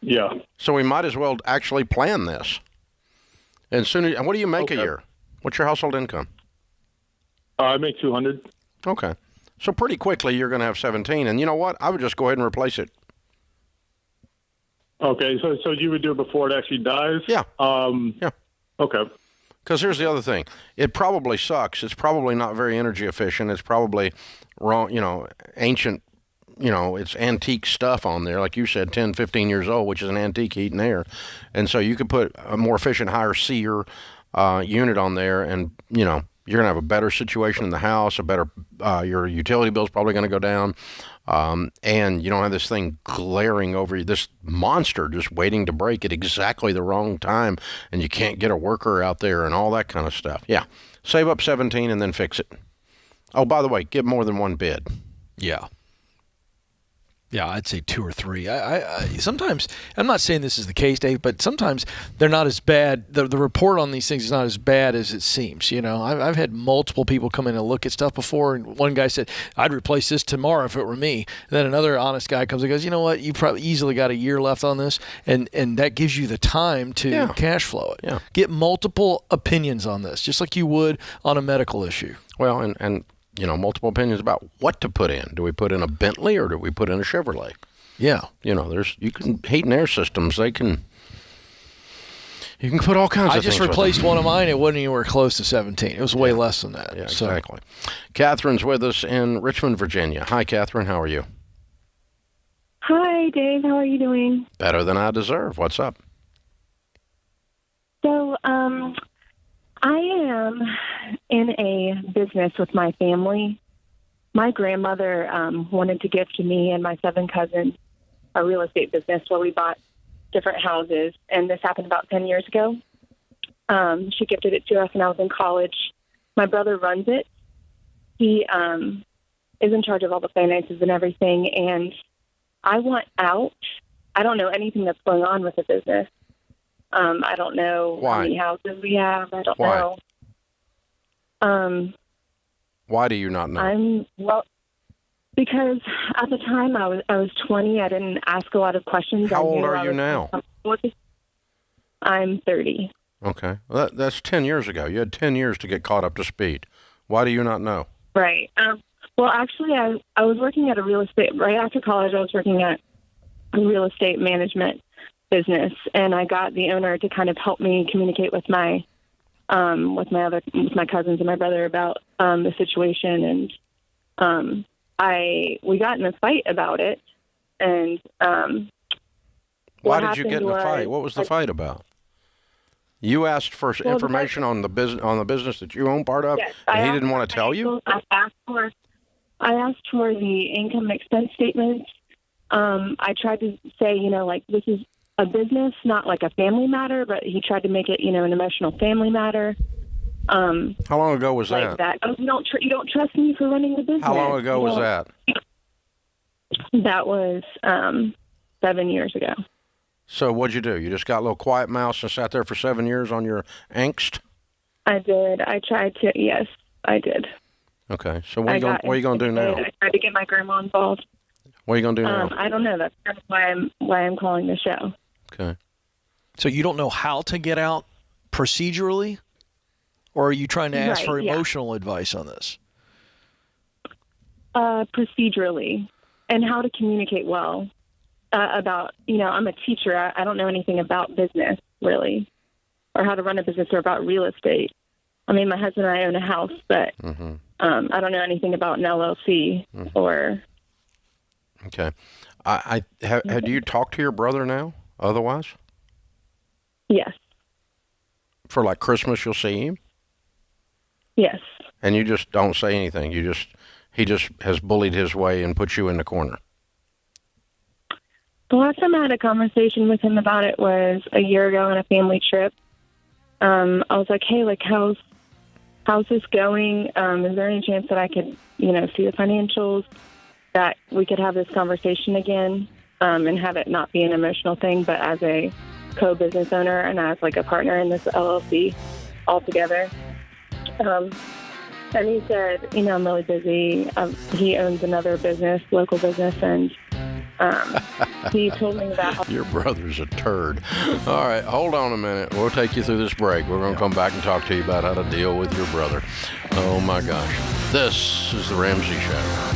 Yeah. So we might as well actually plan this. And what do you make a year? What's your household income? I make $200. Okay. So pretty quickly you're going to have 17. And you know what? I would just go ahead and replace it. Okay. So you would do it before it actually dies? Yeah. Yeah. Okay. Because here's the other thing. It probably sucks. It's probably not very energy efficient. It's probably wrong, ancient, it's antique stuff on there. Like you said, 10, 15 years old, which is an antique heat and air. And so you could put a more efficient, higher SEER unit on there, and you're going to have a better situation in the house, your utility bill's probably going to go down, and you don't have this thing glaring over you, this monster just waiting to break at exactly the wrong time, and you can't get a worker out there and all that kind of stuff. Yeah, save up 17 and then fix it. Oh, by the way, get more than one bid. Yeah, I'd say 2 or 3. I sometimes, I'm not saying this is the case, Dave, but sometimes they're not as bad. The report on these things is not as bad as it seems. I've had multiple people come in and look at stuff before, and one guy said, I'd replace this tomorrow if it were me. And then another honest guy comes and goes, you know what, you probably easily got a year left on this, and that gives you the time to cash flow it. Yeah. Get multiple opinions on this, just like you would on a medical issue. Well, and multiple opinions about what to put in. Do we put in a Bentley or do we put in a Chevrolet? Yeah. You can heat and air systems. You can put all kinds of things. I just replaced one of mine. It wasn't anywhere close to 17. It was way less than that. Yeah, exactly. Catherine's with us in Richmond, Virginia. Hi, Catherine. How are you? Hi, Dave. How are you doing? Better than I deserve. What's up? So, I am in a business with my family. My grandmother wanted to gift me and my 7 cousins a real estate business where we bought different houses, and this happened about 10 years ago. She gifted it to us when I was in college. My brother runs it. He is in charge of all the finances and everything, and I want out. I don't know anything that's going on with the business. I don't know how many houses we have. I don't know. Why do you not know? Because at the time I was 20. I didn't ask a lot of questions. How old are you now? I'm 30. Okay. Well, that's 10 years ago. You had 10 years to get caught up to speed. Why do you not know? Right. Well, actually, I was working at a real estate, right after college, I was working at a real estate management business, and I got the owner to kind of help me communicate with my cousins and my brother about the situation, and we got in a fight about it. And why did you get in a fight? What was the fight about? You asked for information on the business that you own part of, Yes, and he didn't want to tell you? I asked for the income and expense statements. I tried to say, like this is a business, not like a family matter, but he tried to make it, an emotional family matter. How long ago was like that? Oh, you don't trust me for running the business. How long ago was that? That was 7 years ago. So what'd you do? You just got a little quiet mouse and sat there for 7 years on your angst? I did. I tried to. Yes, I did. Okay. So what are you going to do now? I tried to get my grandma involved. What are you going to do now? I don't know. That's kind of why I'm calling the show. Okay. So you don't know how to get out procedurally? Or are you trying to ask for emotional advice on this? Procedurally, and how to communicate well about, I'm a teacher. I don't know anything about business, really, or how to run a business or about real estate. I mean, my husband and I own a house, but I don't know anything about an LLC or... Okay. Do you talk to your brother now, otherwise? Yes. For like Christmas, you'll see him? Yes. And you just don't say anything. He just has bullied his way and put you in the corner. The last time I had a conversation with him about it was a year ago on a family trip. I was like, hey, like, how's this going? Is there any chance that I could, see the financials, that we could have this conversation again and have it not be an emotional thing, but as a co-business owner and as like a partner in this LLC altogether. And he said, I'm really busy. He owns another business, local business, and he told me about how... Your brother's a turd. All right, hold on a minute. We'll take you through this break. We're going to come back and talk to you about how to deal with your brother. Oh, my gosh. This is The Ramsey Show.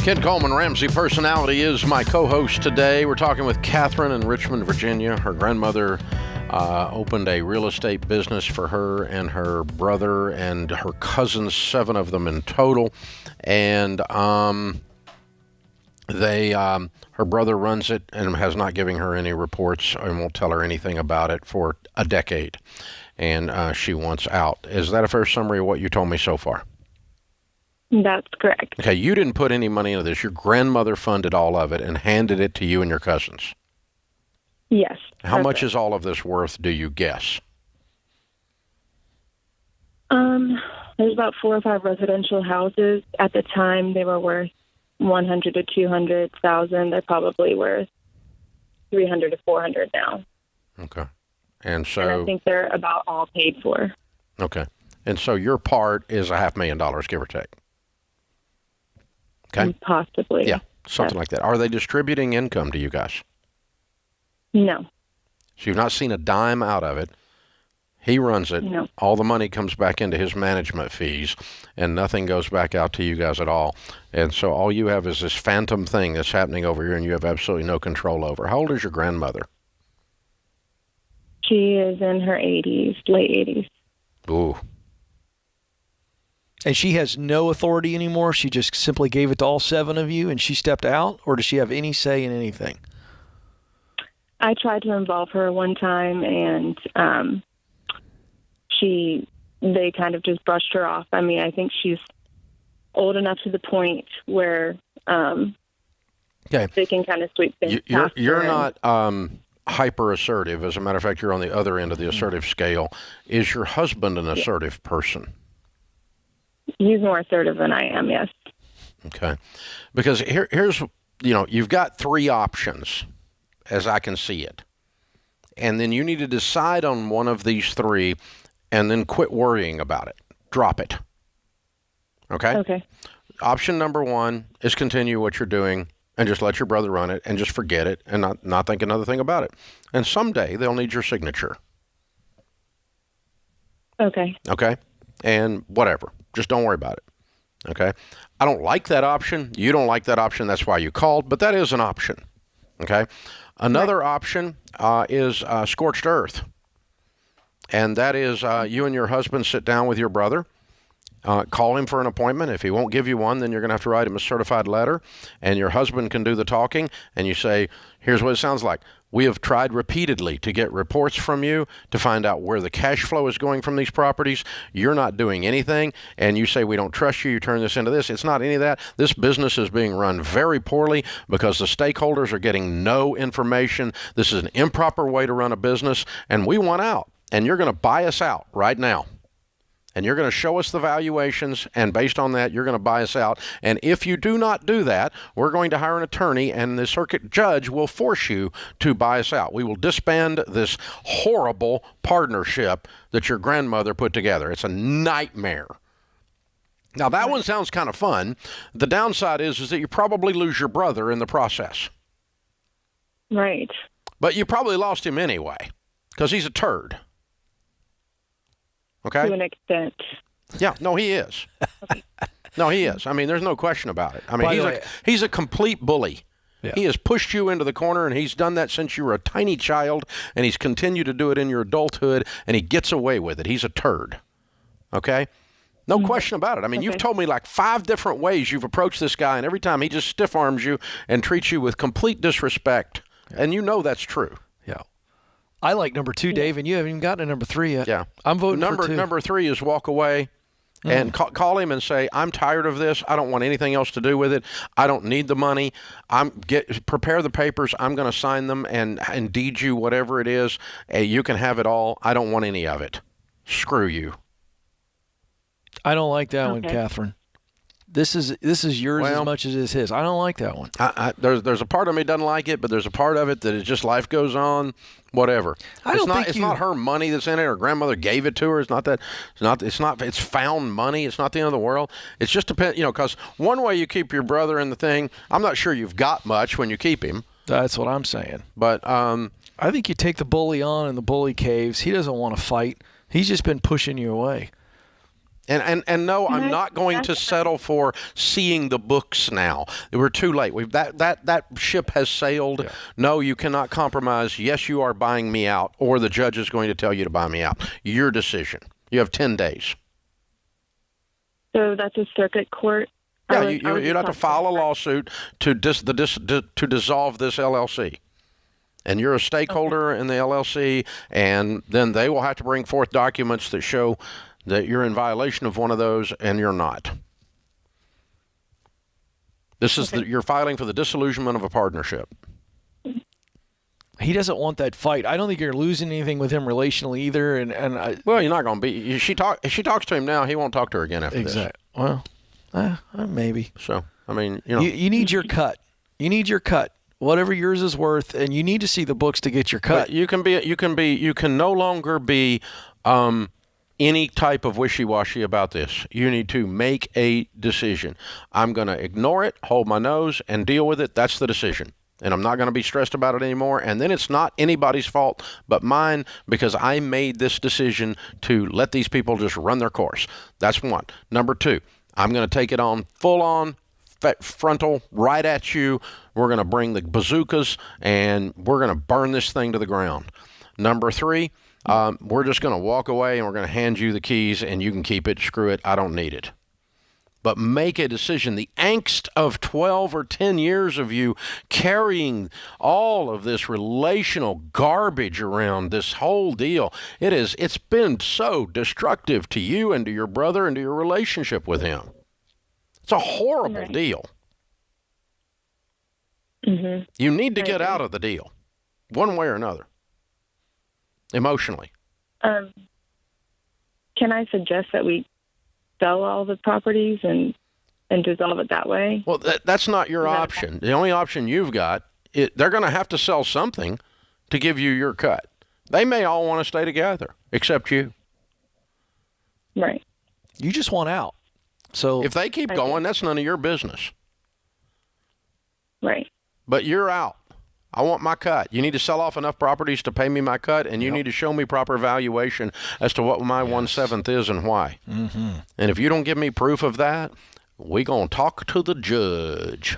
Ken Coleman, Ramsey Personality, is my co-host today. We're talking with Catherine in Richmond, Virginia. Her grandmother opened a real estate business for her and her brother and her cousins, 7 of them in total. And her brother runs it and has not given her any reports and won't tell her anything about it for a decade. And she wants out. Is that a fair summary of what you told me so far? That's correct. Okay, you didn't put any money into this. Your grandmother funded all of it and handed it to you and your cousins. Yes. How much is all of this worth, do you guess? There's about 4 or 5 residential houses. At the time, they were worth $100,000 to $200,000. They're probably worth $300,000 to $400,000 now. Okay. And I think they're about all paid for. Okay. And so your part is $500,000, give or take. Okay. Possibly. Yeah, something like that. Are they distributing income to you guys? No. So you've not seen a dime out of it. He runs it. No. All the money comes back into his management fees, and nothing goes back out to you guys at all. And so all you have is this phantom thing that's happening over here, and you have absolutely no control over. How old is your grandmother? She is in her 80s, late 80s. Ooh. And she has no authority anymore? She just simply gave it to all 7 of you and she stepped out? Or does she have any say in anything? I tried to involve her one time, and they kind of just brushed her off. I mean, I think she's old enough to the point where they can kind of sweep things past You're her. not hyper assertive. As a matter of fact, you're on the other end of the assertive scale. Is your husband an assertive person? He's more assertive than I am, yes. Okay. Because here's, you've got 3 options as I can see it. And then you need to decide on one of these 3 and then quit worrying about it. Drop it. Okay? Okay. Option number 1 is continue what you're doing and just let your brother run it and just forget it and not think another thing about it. And someday they'll need your signature. Okay. Okay? And whatever. Just don't worry about it. Okay? I don't like that option. You don't like that option. That's why you called. But that is an option. Okay? Another option is scorched earth. And that is you and your husband sit down with your brother. Call him for an appointment. If he won't give you one, then you're going to have to write him a certified letter, and your husband can do the talking, and you say, here's what it sounds like. We have tried repeatedly to get reports from you to find out where the cash flow is going from these properties. You're not doing anything, and you say we don't trust you. You turn this into this. It's not any of that. This business is being run very poorly because the stakeholders are getting no information. This is an improper way to run a business, and we want out, and you're going to buy us out right now. And you're going to show us the valuations, and based on that, you're going to buy us out. And if you do not do that, we're going to hire an attorney, and the circuit judge will force you to buy us out. We will disband this horrible partnership that your grandmother put together. It's a nightmare. Now, that one sounds kind of fun. The downside is that you probably lose your brother in the process. Right. But you probably lost him anyway, because he's a turd. Okay? To an extent. Yeah, no, he is. No, he is. I mean, there's no question about it. I mean, he's a complete bully. Yeah. He has pushed you into the corner, and he's done that since you were a tiny child, and he's continued to do it in your adulthood, and he gets away with it. He's a turd. Okay? No question about it. I mean, you've told me like 5 different ways you've approached this guy, and every time he just stiff-arms you and treats you with complete disrespect, and you know that's true. Yeah. I like number 2, Dave, and you haven't even gotten to number 3 yet. Yeah. I'm voting for 2. Number 3 is walk away and call him and say, I'm tired of this. I don't want anything else to do with it. I don't need the money. Prepare the papers. I'm going to sign them and deed you whatever it is. You can have it all. I don't want any of it. Screw you. I don't like that one, Catherine. This is yours as much as it is his. I don't like that one. There's a part of me that doesn't like it, but there's a part of it that is just life goes on, whatever. It's not her money that's in it. Her grandmother gave it to her. It's found money. It's not the end of the world. It's just because one way you keep your brother in the thing, I'm not sure you've got much when you keep him. That's what I'm saying. But I think you take the bully on and the bully caves. He doesn't want to fight. He's just been pushing you away. And no, I'm not going to settle for seeing the books now. We're too late. That ship has sailed. Yeah. No, you cannot compromise. Yes, you are buying me out, or the judge is going to tell you to buy me out. Your decision. You have 10 days. So that's a circuit court? Yeah, you'd have to file a lawsuit to dissolve this LLC. And you're a stakeholder in the LLC, and then they will have to bring forth documents that show that you're in violation of one of those, and you're not. This is you're filing for the disillusionment of a partnership. He doesn't want that fight. I don't think you're losing anything with him relationally either. Well, you're not going to be. If she talks to him now, he won't talk to her again after this. Exactly. Well, maybe. So, I mean, you need your cut. You need your cut. Whatever yours is worth, and you need to see the books to get your cut. But you can no longer be any type of wishy-washy about this. You need to make a decision. I'm going to ignore it, hold my nose, and deal with it. That's the decision. And I'm not going to be stressed about it anymore. And then it's not anybody's fault but mine, because I made this decision to let these people just run their course. That's one. Number 2, I'm going to take it on full-on, frontal, right at you. We're going to bring the bazookas, and we're going to burn this thing to the ground. Number 3, we're just going to walk away, and we're going to hand you the keys, and you can keep it. Screw it. I don't need it. But make a decision. The angst of 12 or 10 years of you carrying all of this relational garbage around this whole deal, it's been so destructive to you and to your brother and to your relationship with him. It's a horrible deal. Mm-hmm. You need to get out of the deal, one way or another, emotionally. Can I suggest that we sell all the properties and dissolve it that way? Well, that's not your option. The only option you've got, they're going to have to sell something to give you your cut. They may all want to stay together, except you. Right. You just want out. So if they keep going, that's none of your business. Right. But you're out. I want my cut. You need to sell off enough properties to pay me my cut, and you need to show me proper valuation as to what my 1/7 is and why. Mm-hmm. And if you don't give me proof of that, we're going to talk to the judge.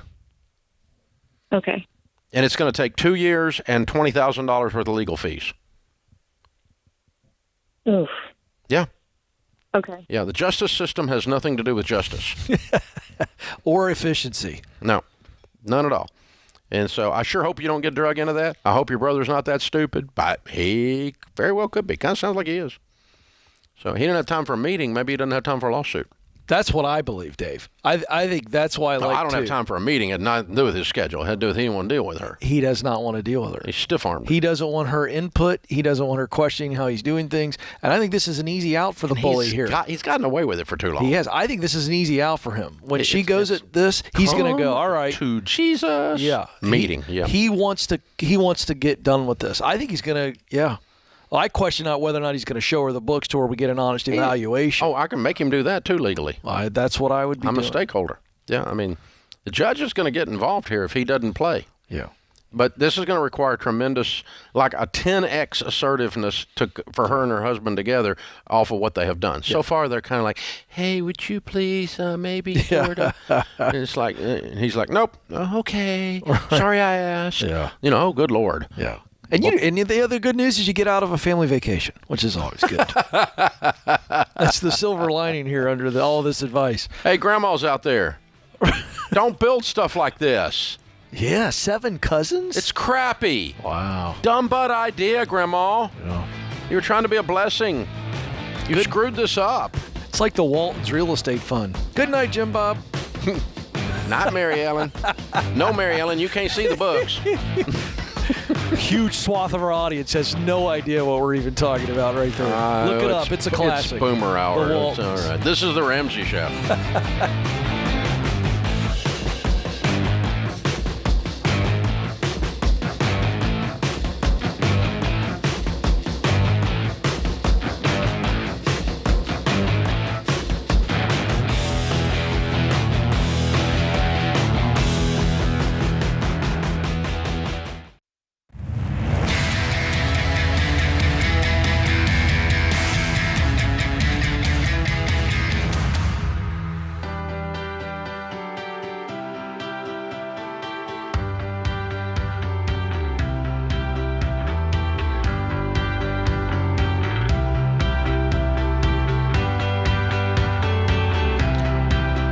Okay. And it's going to take 2 years and $20,000 worth of legal fees. Oof. Yeah. Okay. Yeah, the justice system has nothing to do with justice. Or efficiency. No, none at all. And so I sure hope you don't get drug into that. I hope your brother's not that stupid, but he very well could be. Kind of sounds like he is. So he didn't have time for a meeting. Maybe he doesn't have time for a lawsuit. That's what I believe, Dave. I think that's why I No, I don't have time for a meeting. It had nothing to do with his schedule. It had to do with he didn't want to deal with her. He does not want to deal with her. He's stiff-armed. He doesn't want her input. He doesn't want her questioning how he's doing things. And I think this is an easy out for the bully here. He's gotten away with it for too long. He has. I think this is an easy out for him. When she goes at this, he's going to go, all right. To Jesus. Yeah. Meeting. He wants to get done with this. I think he's going to, yeah. Well, I question not whether or not he's going to show her the books to where we get an honest evaluation. Oh, I can make him do that too legally. That's what I would be doing. I'm a stakeholder. Yeah, I mean, the judge is going to get involved here if he doesn't play. Yeah. But this is going to require tremendous, like a 10x assertiveness for her and her husband together off of what they have done. So far, they're kind of like, hey, would you please maybe sort of. And it's like, and he's like, nope, okay, sorry I asked. Yeah. You know, oh, good Lord. Yeah. And the other good news is you get out of a family vacation, which is always good. That's the silver lining here under all this advice. Hey, grandmas out there, don't build stuff like this. Yeah, 7 cousins? It's crappy. Wow. Dumb butt idea, Grandma. Yeah. You were trying to be a blessing. You screwed this up. It's like the Waltons Real Estate Fund. Good night, Jim Bob. Not Mary Ellen. No, Mary Ellen, you can't see the books. Huge swath of our audience has no idea what we're even talking about right there. Look it up. It's a classic. It's Boomer Hour. The It's all right. This is the Ramsey Show.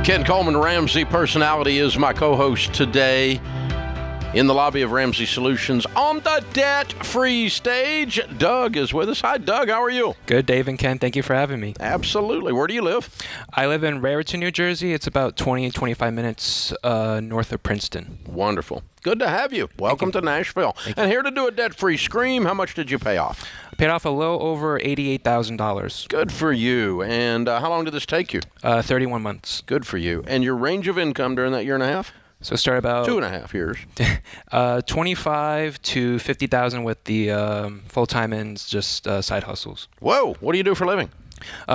Ken Coleman, Ramsey Personality, is my co-host today in the lobby of Ramsey Solutions on the debt-free stage. Doug is with us. Hi, Doug. How are you? Good, Dave and Ken. Thank you for having me. Absolutely. Where do you live? I live in Raritan, New Jersey. It's about 25 minutes north of Princeton. Wonderful. Good to have you. Welcome to Nashville. And here to do a debt-free scream, how much did you pay off? I paid off a little over $88,000. Good for you. And how long did this take you? 31 months. Good for you. And your range of income during that year and a half? So start about 2.5 years. 25 to 50,000 with the full-time and just side hustles. Whoa! What do you do for a living?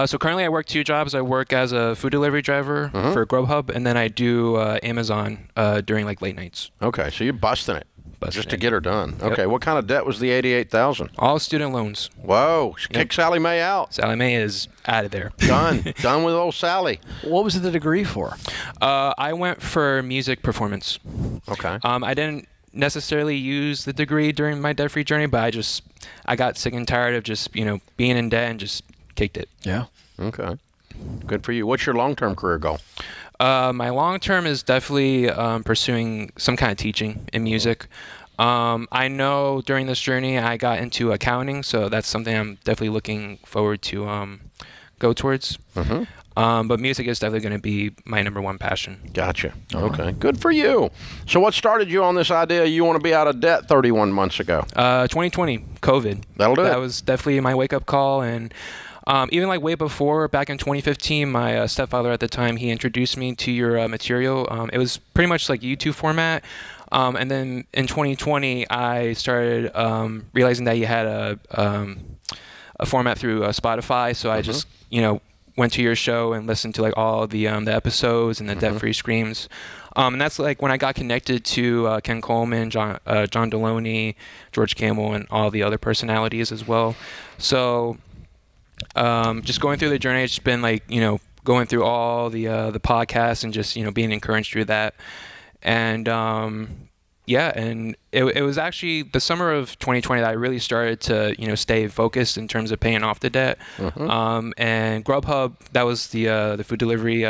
So currently I work 2 jobs. I work as a food delivery driver for Grubhub, and then I do Amazon during like late nights. Okay, so you're busting it. Just to get her done. Okay, what kind of debt was the $88,000? All student loans. Whoa, kick Sally Mae out. Sally Mae is out of there. Done. Done with old Sally. What was the degree for? I went for music performance. Okay. I didn't necessarily use the degree during my debt-free journey, but I got sick and tired of just, being in debt and just kicked it. Yeah. Okay. Good for you. What's your long-term career goal? My long-term is definitely pursuing some kind of teaching in music. I know during this journey I got into accounting, so that's something I'm definitely looking forward to go towards. But music is definitely going to be my number one passion. Gotcha. Okay. Good for you. So what started you on this idea you want to be out of debt 31 months ago? 2020, COVID. That'll do it. That was definitely my wake-up call, and even like way before, back in 2015, my stepfather at the time, he introduced me to your material. It was pretty much like YouTube format. And then in 2020, I started realizing that you had a format through Spotify. So I just, went to your show and listened to like all the episodes and the debt-free screams. And that's like when I got connected to Ken Coleman, John Deloney, George Campbell, and all the other personalities as well. So just going through the journey, it's been like, going through all the podcasts and just, being encouraged through that. And and it was actually the summer of 2020 that I really started to, stay focused in terms of paying off the debt. And Grubhub, that was the food delivery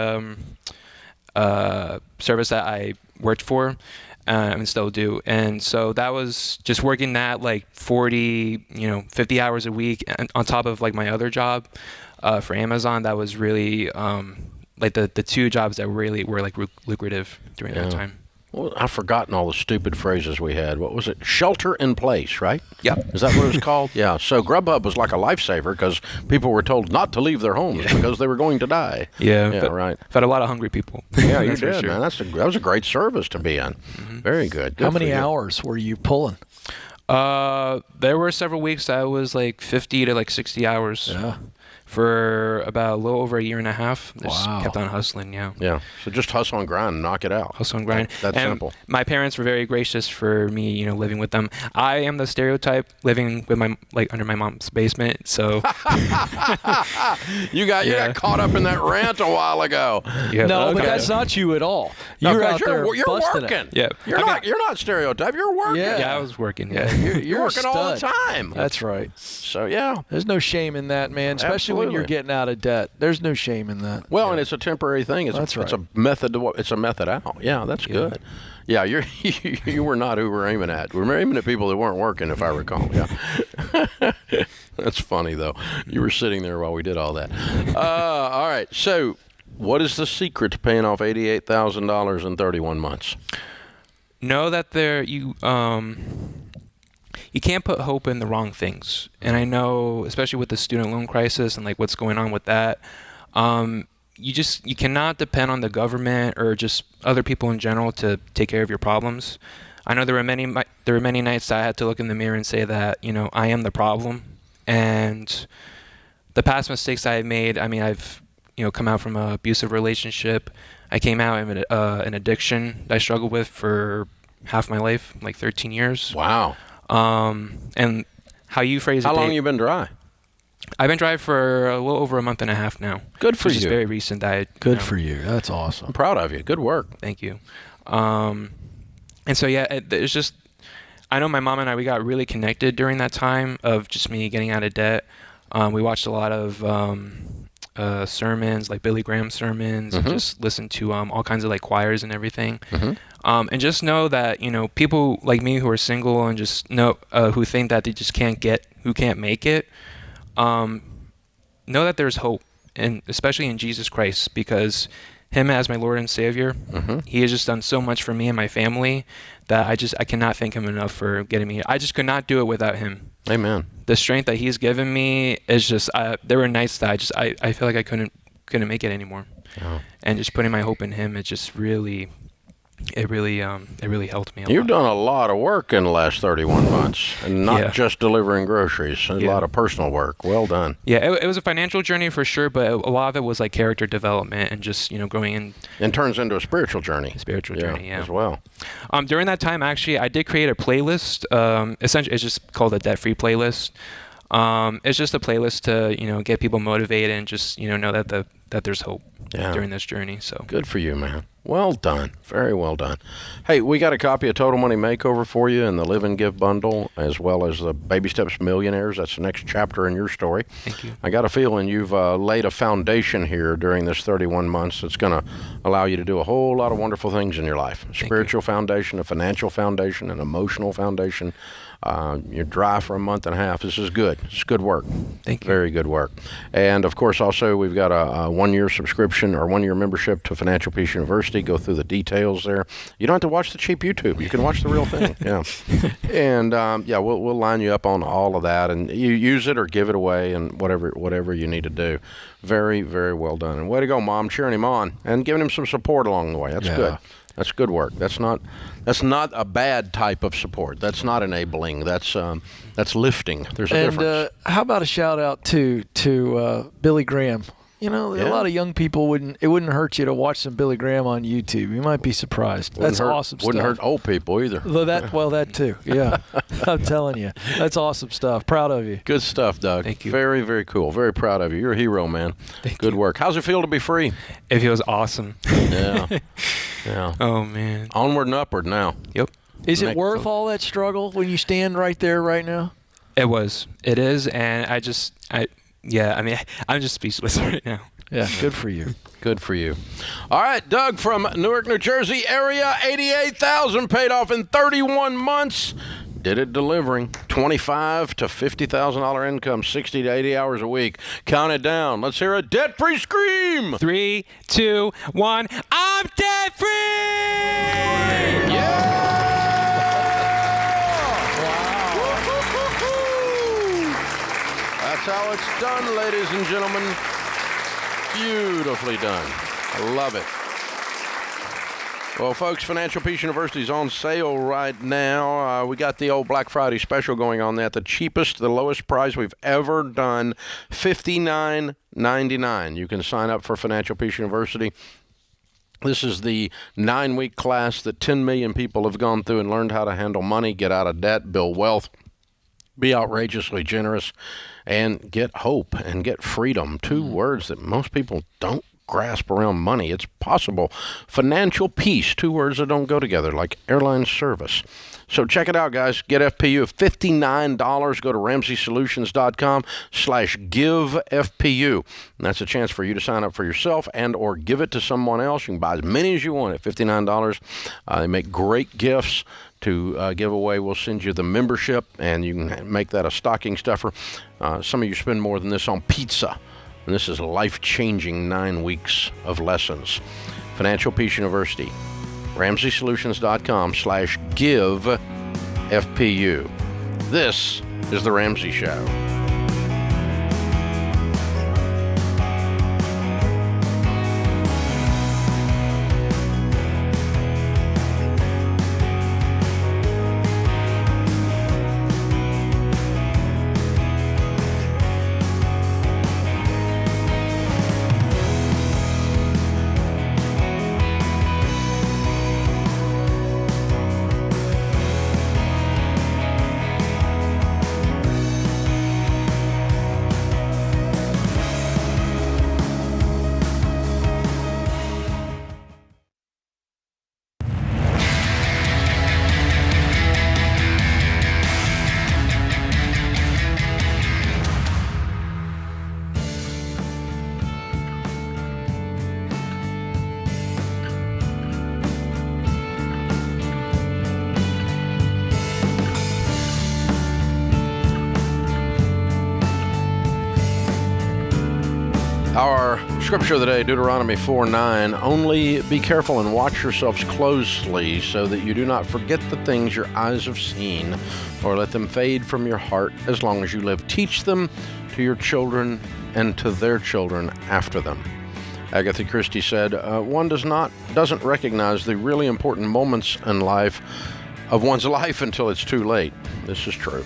service that I worked for and still do. And so that was just working that like 40, 50 hours a week on top of like my other job for Amazon. That was really like the two jobs that really were like lucrative during that time. Well, I've forgotten all the stupid phrases we had. What was it? Shelter in place, right? Yeah. Is that what it was called? Yeah. So Grubhub was like a lifesaver because people were told not to leave their homes because they were going to die. Yeah, right. I've had a lot of hungry people. Yeah, you did, man. That was a great service to be in. Very good. How many hours were you pulling? There were several weeks that was like 50 to like 60 hours. Yeah. For about a little over a year and a half. Just kept on hustling, Yeah. So just hustle and grind and knock it out. Hustle and grind. That's and simple. My parents were very gracious for me, living with them. I am the stereotype living with my under my mom's basement. So you got caught up in that rant a while ago. Yeah, no, but that's not you at all. You're out there you're busting working. it. Yeah. You're not stereotype. You're working. Yeah, I was working. Yeah. You're working all the time. That's right. So yeah. There's no shame in that, man. Especially when you're getting out of debt. There's no shame in that. Well, and it's a temporary thing. It's a method. It's a method out. Yeah, that's good. Yeah, you were not who we were aiming at. We were aiming at people that weren't working, if I recall. Yeah. That's funny though. You were sitting there while we did all that. All right. So, what is the secret to paying off $88,000 in 31 months? Know that you can't put hope in the wrong things. And I know, especially with the student loan crisis and like what's going on with that, you cannot depend on the government or just other people in general to take care of your problems. I know there were many nights that I had to look in the mirror and say that, I am the problem. And the past mistakes I made, I mean, I've, come out from an abusive relationship. I came out of an addiction that I struggled with for half my life, like 13 years. Wow. And how you phrase it. How long have you been dry? I've been dry for a little over a month and a half now. Good for you. It's very recent. Good for you. That's awesome. I'm proud of you. Good work. Thank you. And so, it's just, I know my mom and I, we got really connected during that time of just me getting out of debt. We watched a lot of sermons, like Billy Graham sermons, and just listened to all kinds of like choirs and everything. And just know that, people like me who are single and just know who think that they just can't make it, know that there's hope, and especially in Jesus Christ, because him as my Lord and Savior, he has just done so much for me and my family that I cannot thank him enough for getting me here. I just could not do it without him. Amen. The strength that he's given me is just, there were nights that I feel like I couldn't make it anymore. Oh. And just putting my hope in him, it just really helped me a lot. You've done a lot of work in the last 31 months, and not just delivering groceries. A lot of personal work. Well done. Yeah, it was a financial journey for sure, but a lot of it was like character development and just, growing in. And turns into a spiritual journey. Journey, as well. During that time, actually, I did create a playlist. Essentially, it's just called a debt-free playlist. It's just a playlist to, get people motivated and just, know that there's hope during this journey. So good for you, man. Well done. Very well done. Hey, we got a copy of Total Money Makeover for you in the Live and Give bundle, as well as the Baby Steps Millionaires. That's the next chapter in your story. Thank you. I got a feeling you've laid a foundation here during this 31 months that's going to allow you to do a whole lot of wonderful things in your life. A spiritual foundation, a financial foundation, an emotional foundation. You're dry for a month and a half. This is good. It's good work. Thank you. Very good work. And, of course, also we've got a one-year subscription or one-year membership to Financial Peace University. Go through the details there. You don't have to watch the cheap YouTube. You can watch the real thing. Yeah. And, we'll line you up on all of that. And you use it or give it away and whatever you need to do. Very, very well done. And way to go, Mom, cheering him on and giving him some support along the way. That's good. That's good work. That's not a bad type of support. That's not enabling. That's lifting. There's a difference. How about a shout out to Billy Graham? A lot of young people it wouldn't hurt you to watch some Billy Graham on YouTube. You might be surprised. That's awesome stuff. Wouldn't hurt old people either. That too. Yeah. I'm telling you. That's awesome stuff. Proud of you. Good stuff, Doug. Thank you. Very, very cool. Very proud of you. You're a hero, man. Good work. How's it feel to be free? It feels awesome. Yeah. Yeah. Oh, man. Onward and upward now. Yep. Is it worth all that struggle when you stand right there right now? It was. It is. And I'm just speechless right now. Yeah, good for you. Good for you. All right, Doug from Newark, New Jersey area, $88,000 paid off in 31 months. Did it delivering $25,000 to $50,000 income, 60 to 80 hours a week. Count it down. Let's hear a debt-free scream. 3, 2, 1. I'm debt-free! Yeah! That's how it's done, ladies and gentlemen. Beautifully done. I love it. Well, folks, Financial Peace University is on sale right now. We got the old Black Friday special going on there. The cheapest, the lowest price we've ever done, $59.99. You can sign up for Financial Peace University. This is the 9-week class that 10 million people have gone through and learned how to handle money, get out of debt, build wealth, be outrageously generous, and get hope and get freedom. Two words that most people don't grasp around money. It's possible. Financial peace, two words that don't go together, like airline service. So check it out, guys. Get FPU of $59. Go to RamseySolutions.com/GiveFPU. And that's a chance for you to sign up for yourself and or give it to someone else. You can buy as many as you want at $59. They make great gifts to give away. We'll send you the membership, and you can make that a stocking stuffer. Some of you spend more than this on pizza. And this is life-changing 9 weeks of lessons. Financial Peace University, RamseySolutions.com/GiveFPU. This is The Ramsey Show. Our scripture of the day, Deuteronomy 4:9, only be careful and watch yourselves closely so that you do not forget the things your eyes have seen or let them fade from your heart as long as you live. Teach them to your children and to their children after them. Agatha Christie said, one doesn't recognize the really important moments in life of one's life until it's too late. This is true.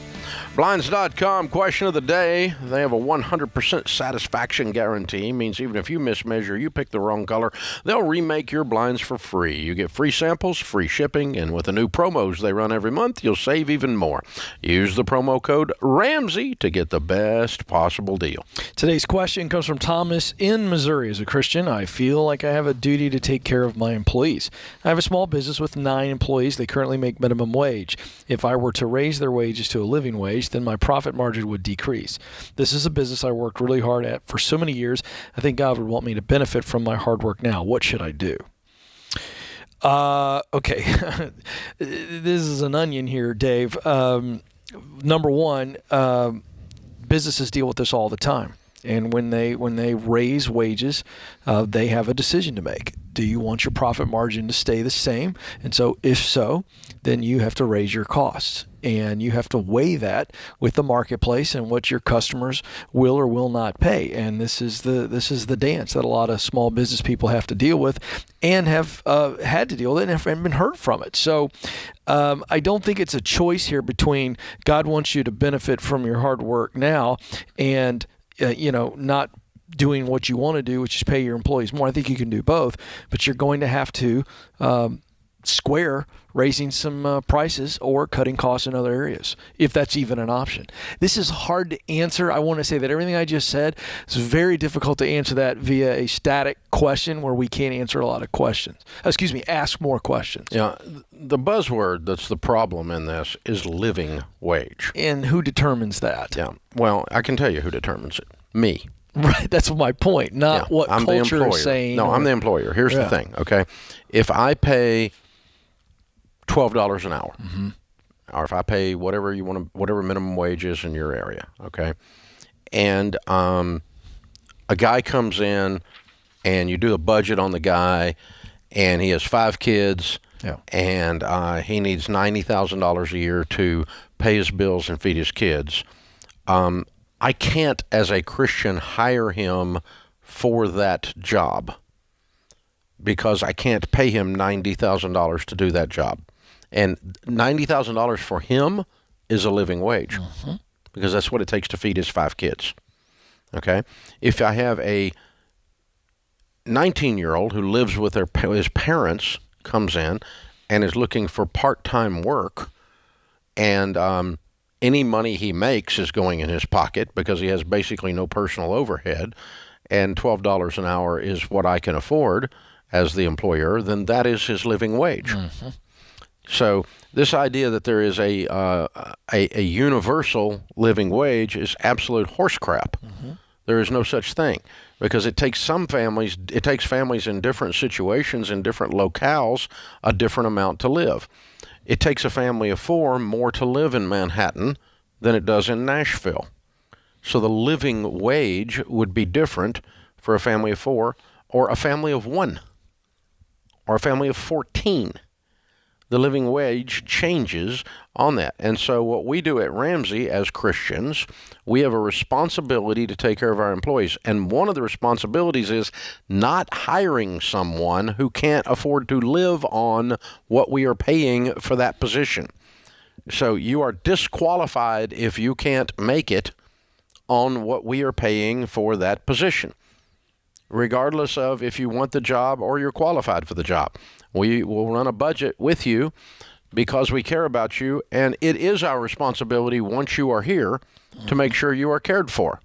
Blinds.com, question of the day. They have a 100% satisfaction guarantee. Means even if you mismeasure, you pick the wrong color, they'll remake your blinds for free. You get free samples, free shipping, and with the new promos they run every month, you'll save even more. Use the promo code RAMSEY to get the best possible deal. Today's question comes from Thomas in Missouri. As a Christian, I feel like I have a duty to take care of my employees. I have a small business with 9 employees. They currently make minimum wage. If I were to raise their wages to a living wage, then my profit margin would decrease. This is a business I worked really hard at for so many years. I think God would want me to benefit from my hard work now. What should I do? Okay. This is an onion here, Dave. Number one, businesses deal with this all the time. And when they raise wages, they have a decision to make. Do you want your profit margin to stay the same? And so if so, then you have to raise your costs. And you have to weigh that with the marketplace and what your customers will or will not pay. And this is the dance that a lot of small business people have to deal with and have had to deal with it and have been hurt from it. So I don't think it's a choice here between God wants you to benefit from your hard work now and not doing what you want to do, which is pay your employees more. I think you can do both, but you're going to have to square raising some prices or cutting costs in other areas, if that's even an option. This is hard to answer. I want to say that everything I just said is very difficult to answer that via a static question where we can't answer a lot of questions. Ask more questions. Yeah, the buzzword that's the problem in this is living wage. And who determines that? Yeah, well, I can tell you who determines it. Me. Right, that's my point, not what I'm culture the employer. is saying. No, I'm the employer. Here's the thing, okay? If I pay $12 an hour, or if I pay whatever you want to, whatever minimum wage is in your area, okay, and a guy comes in and you do a budget on the guy, and he has 5 kids, and he needs $90,000 a year to pay his bills and feed his kids. I can't, as a Christian, hire him for that job because I can't pay him $90,000 to do that job. And $90,000 for him is a living wage because that's what it takes to feed his 5 kids. Okay? If I have a 19-year-old who lives with his parents, comes in and is looking for part-time work, and any money he makes is going in his pocket because he has basically no personal overhead, and $12 an hour is what I can afford as the employer, then that is his living wage. So this idea that there is a universal living wage is absolute horse crap. There is no such thing because it takes families in different situations, in different locales, a different amount to live. It takes a family of 4 more to live in Manhattan than it does in Nashville. So the living wage would be different for a family of 4 or a family of 1 or a family of 14. The living wage changes on that. And so what we do at Ramsey as Christians, we have a responsibility to take care of our employees. And one of the responsibilities is not hiring someone who can't afford to live on what we are paying for that position. So you are disqualified if you can't make it on what we are paying for that position, regardless of if you want the job or you're qualified for the job. We will run a budget with you because we care about you, and it is our responsibility once you are here to make sure you are cared for.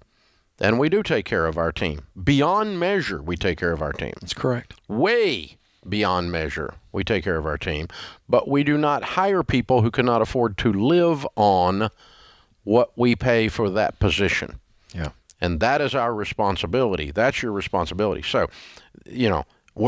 And we do take care of our team. Beyond measure, we take care of our team. That's correct. Way beyond measure, we take care of our team. But we do not hire people who cannot afford to live on what we pay for that position. Yeah. And that is our responsibility. That's your responsibility. So, we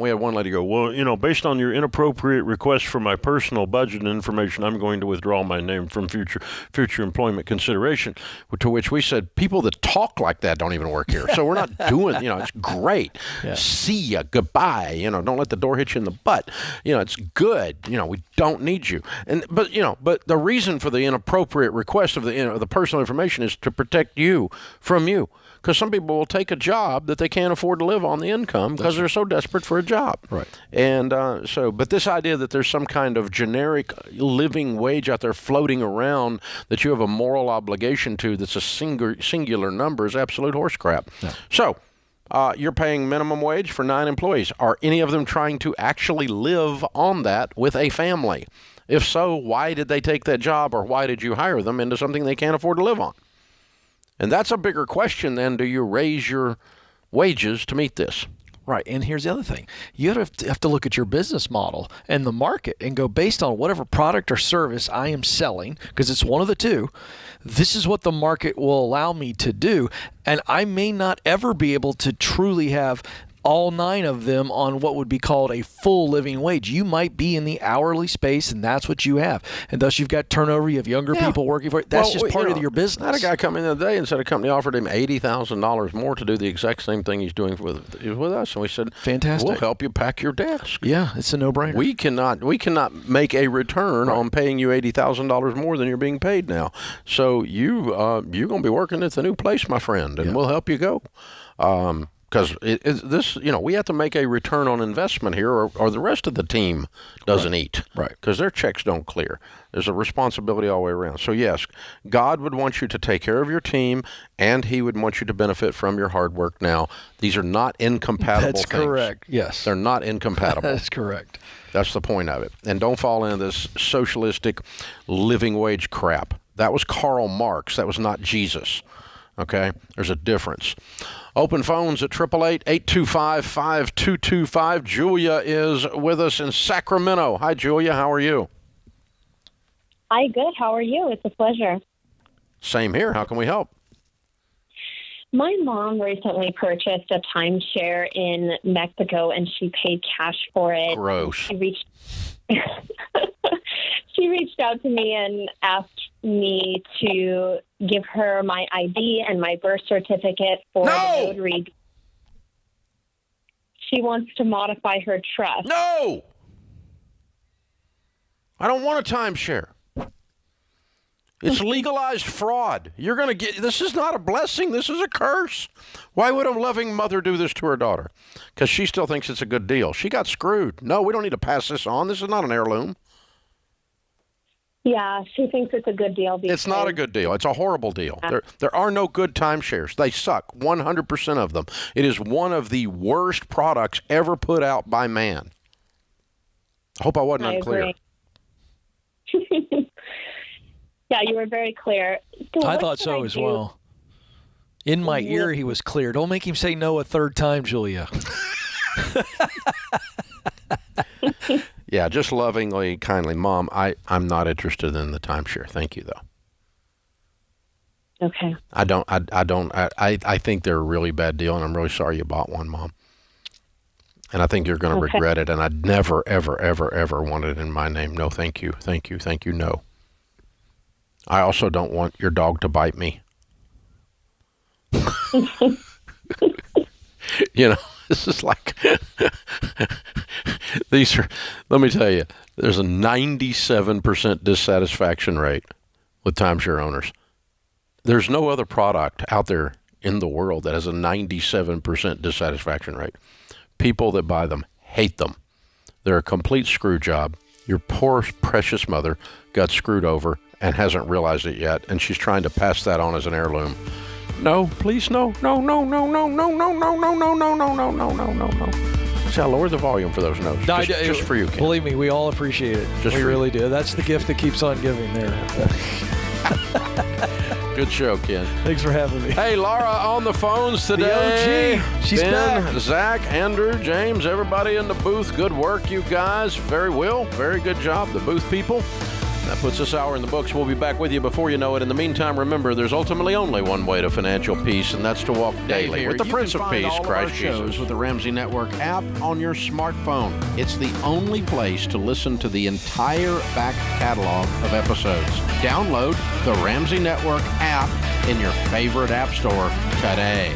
had one lady go, based on your inappropriate request for my personal budget information, I'm going to withdraw my name from future employment consideration. To which we said, people that talk like that don't even work here. So we're not doing, it's great. Yeah. See ya, goodbye. Don't let the door hit you in the butt. It's good. We don't need you. But the reason for the inappropriate request of the personal information is to protect you from you. Because some people will take a job that they can't afford to live on the income because they're so desperate for a job. Right. And but this idea that there's some kind of generic living wage out there floating around that you have a moral obligation to that's a singular number is absolute horse crap. Yeah. So you're paying minimum wage for 9 employees. Are any of them trying to actually live on that with a family? If so, why did they take that job, or why did you hire them into something they can't afford to live on? And that's a bigger question than do you raise your wages to meet this? Right. And here's the other thing. You have to look at your business model and the market and go, based on whatever product or service I am selling, because it's one of the two, this is what the market will allow me to do. And I may not ever be able to truly have all 9 of them on what would be called a full living wage. You might be in the hourly space, and that's what you have. And thus you've got turnover, you have younger people working for it. That's just part of your business. I had a guy come in the other day and said a company offered him $80,000 more to do the exact same thing he's doing with us. And we said, fantastic. We'll help you pack your desk. Yeah, it's a no-brainer. We cannot make a return on paying you $80,000 more than you're being paid now. So you're going to be working at the new place, my friend, and we'll help you go. because this, we have to make a return on investment here, or the rest of the team doesn't eat. Right. Because their checks don't clear. There's a responsibility all the way around. So yes, God would want you to take care of your team, and He would want you to benefit from your hard work. Now, these are not incompatible That's things. correct. Yes. They're not incompatible. That's correct. That's the point of it. And don't fall into this socialistic living wage crap. That was Karl Marx. That was not Jesus. Okay? There's a difference. Open phones at 888-825-5225. Julia is with us in Sacramento. Hi, Julia. How are you? Hi, good. How are you? It's a pleasure. Same here. How can we help? My mom recently purchased a timeshare in Mexico, and she paid cash for it. Gross. She reached out to me and asked me to give her my ID and my birth certificate for the notary. She wants to modify her trust. No! I don't want a timeshare. It's legalized fraud. You're going to get, this is not a blessing. This is a curse. Why would a loving mother do this to her daughter? Because she still thinks it's a good deal. She got screwed. No, we don't need to pass this on. This is not an heirloom. Yeah, she thinks it's a good deal. It's not a good deal. It's a horrible deal. There are no good timeshares. They suck, 100% of them. It is one of the worst products ever put out by man. I hope I wasn't unclear. Yeah, you were very clear. So I thought so as well. In my ear, he was clear. Don't make him say no a third time, Julia. Yeah, just lovingly, kindly, Mom, I'm not interested in the timeshare. Thank you, though. Okay. I think they're a really bad deal, and I'm really sorry you bought one, Mom. And I think you're going to regret it, and I'd never, ever, ever, ever want it in my name. No, thank you. Thank you. Thank you. No. I also don't want your dog to bite me. This is like, these are, let me tell you, there's a 97% dissatisfaction rate with timeshare owners. There's no other product out there in the world that has a 97% dissatisfaction rate. People that buy them hate them. They're a complete screw job. Your poor, precious mother got screwed over and hasn't realized it yet, and she's trying to pass that on as an heirloom. No, please, no. See, I lowered the volume for those notes. Just for you, Ken. Believe me, we all appreciate it. We really do. That's the gift that keeps on giving there. Good show, Ken. Thanks for having me. Hey, Laura on the phones today. The OG. She's Ben, back. Zach, Andrew, James, everybody in the booth. Good work, you guys. Very good job, the booth people. That puts this hour in the books. We'll be back with you before you know it. In the meantime, remember, there's ultimately only one way to financial peace, and that's to walk daily with the Prince of Peace, Christ Jesus. With the Ramsey Network app on your smartphone. It's the only place to listen to the entire back catalog of episodes. Download the Ramsey Network app in your favorite app store today.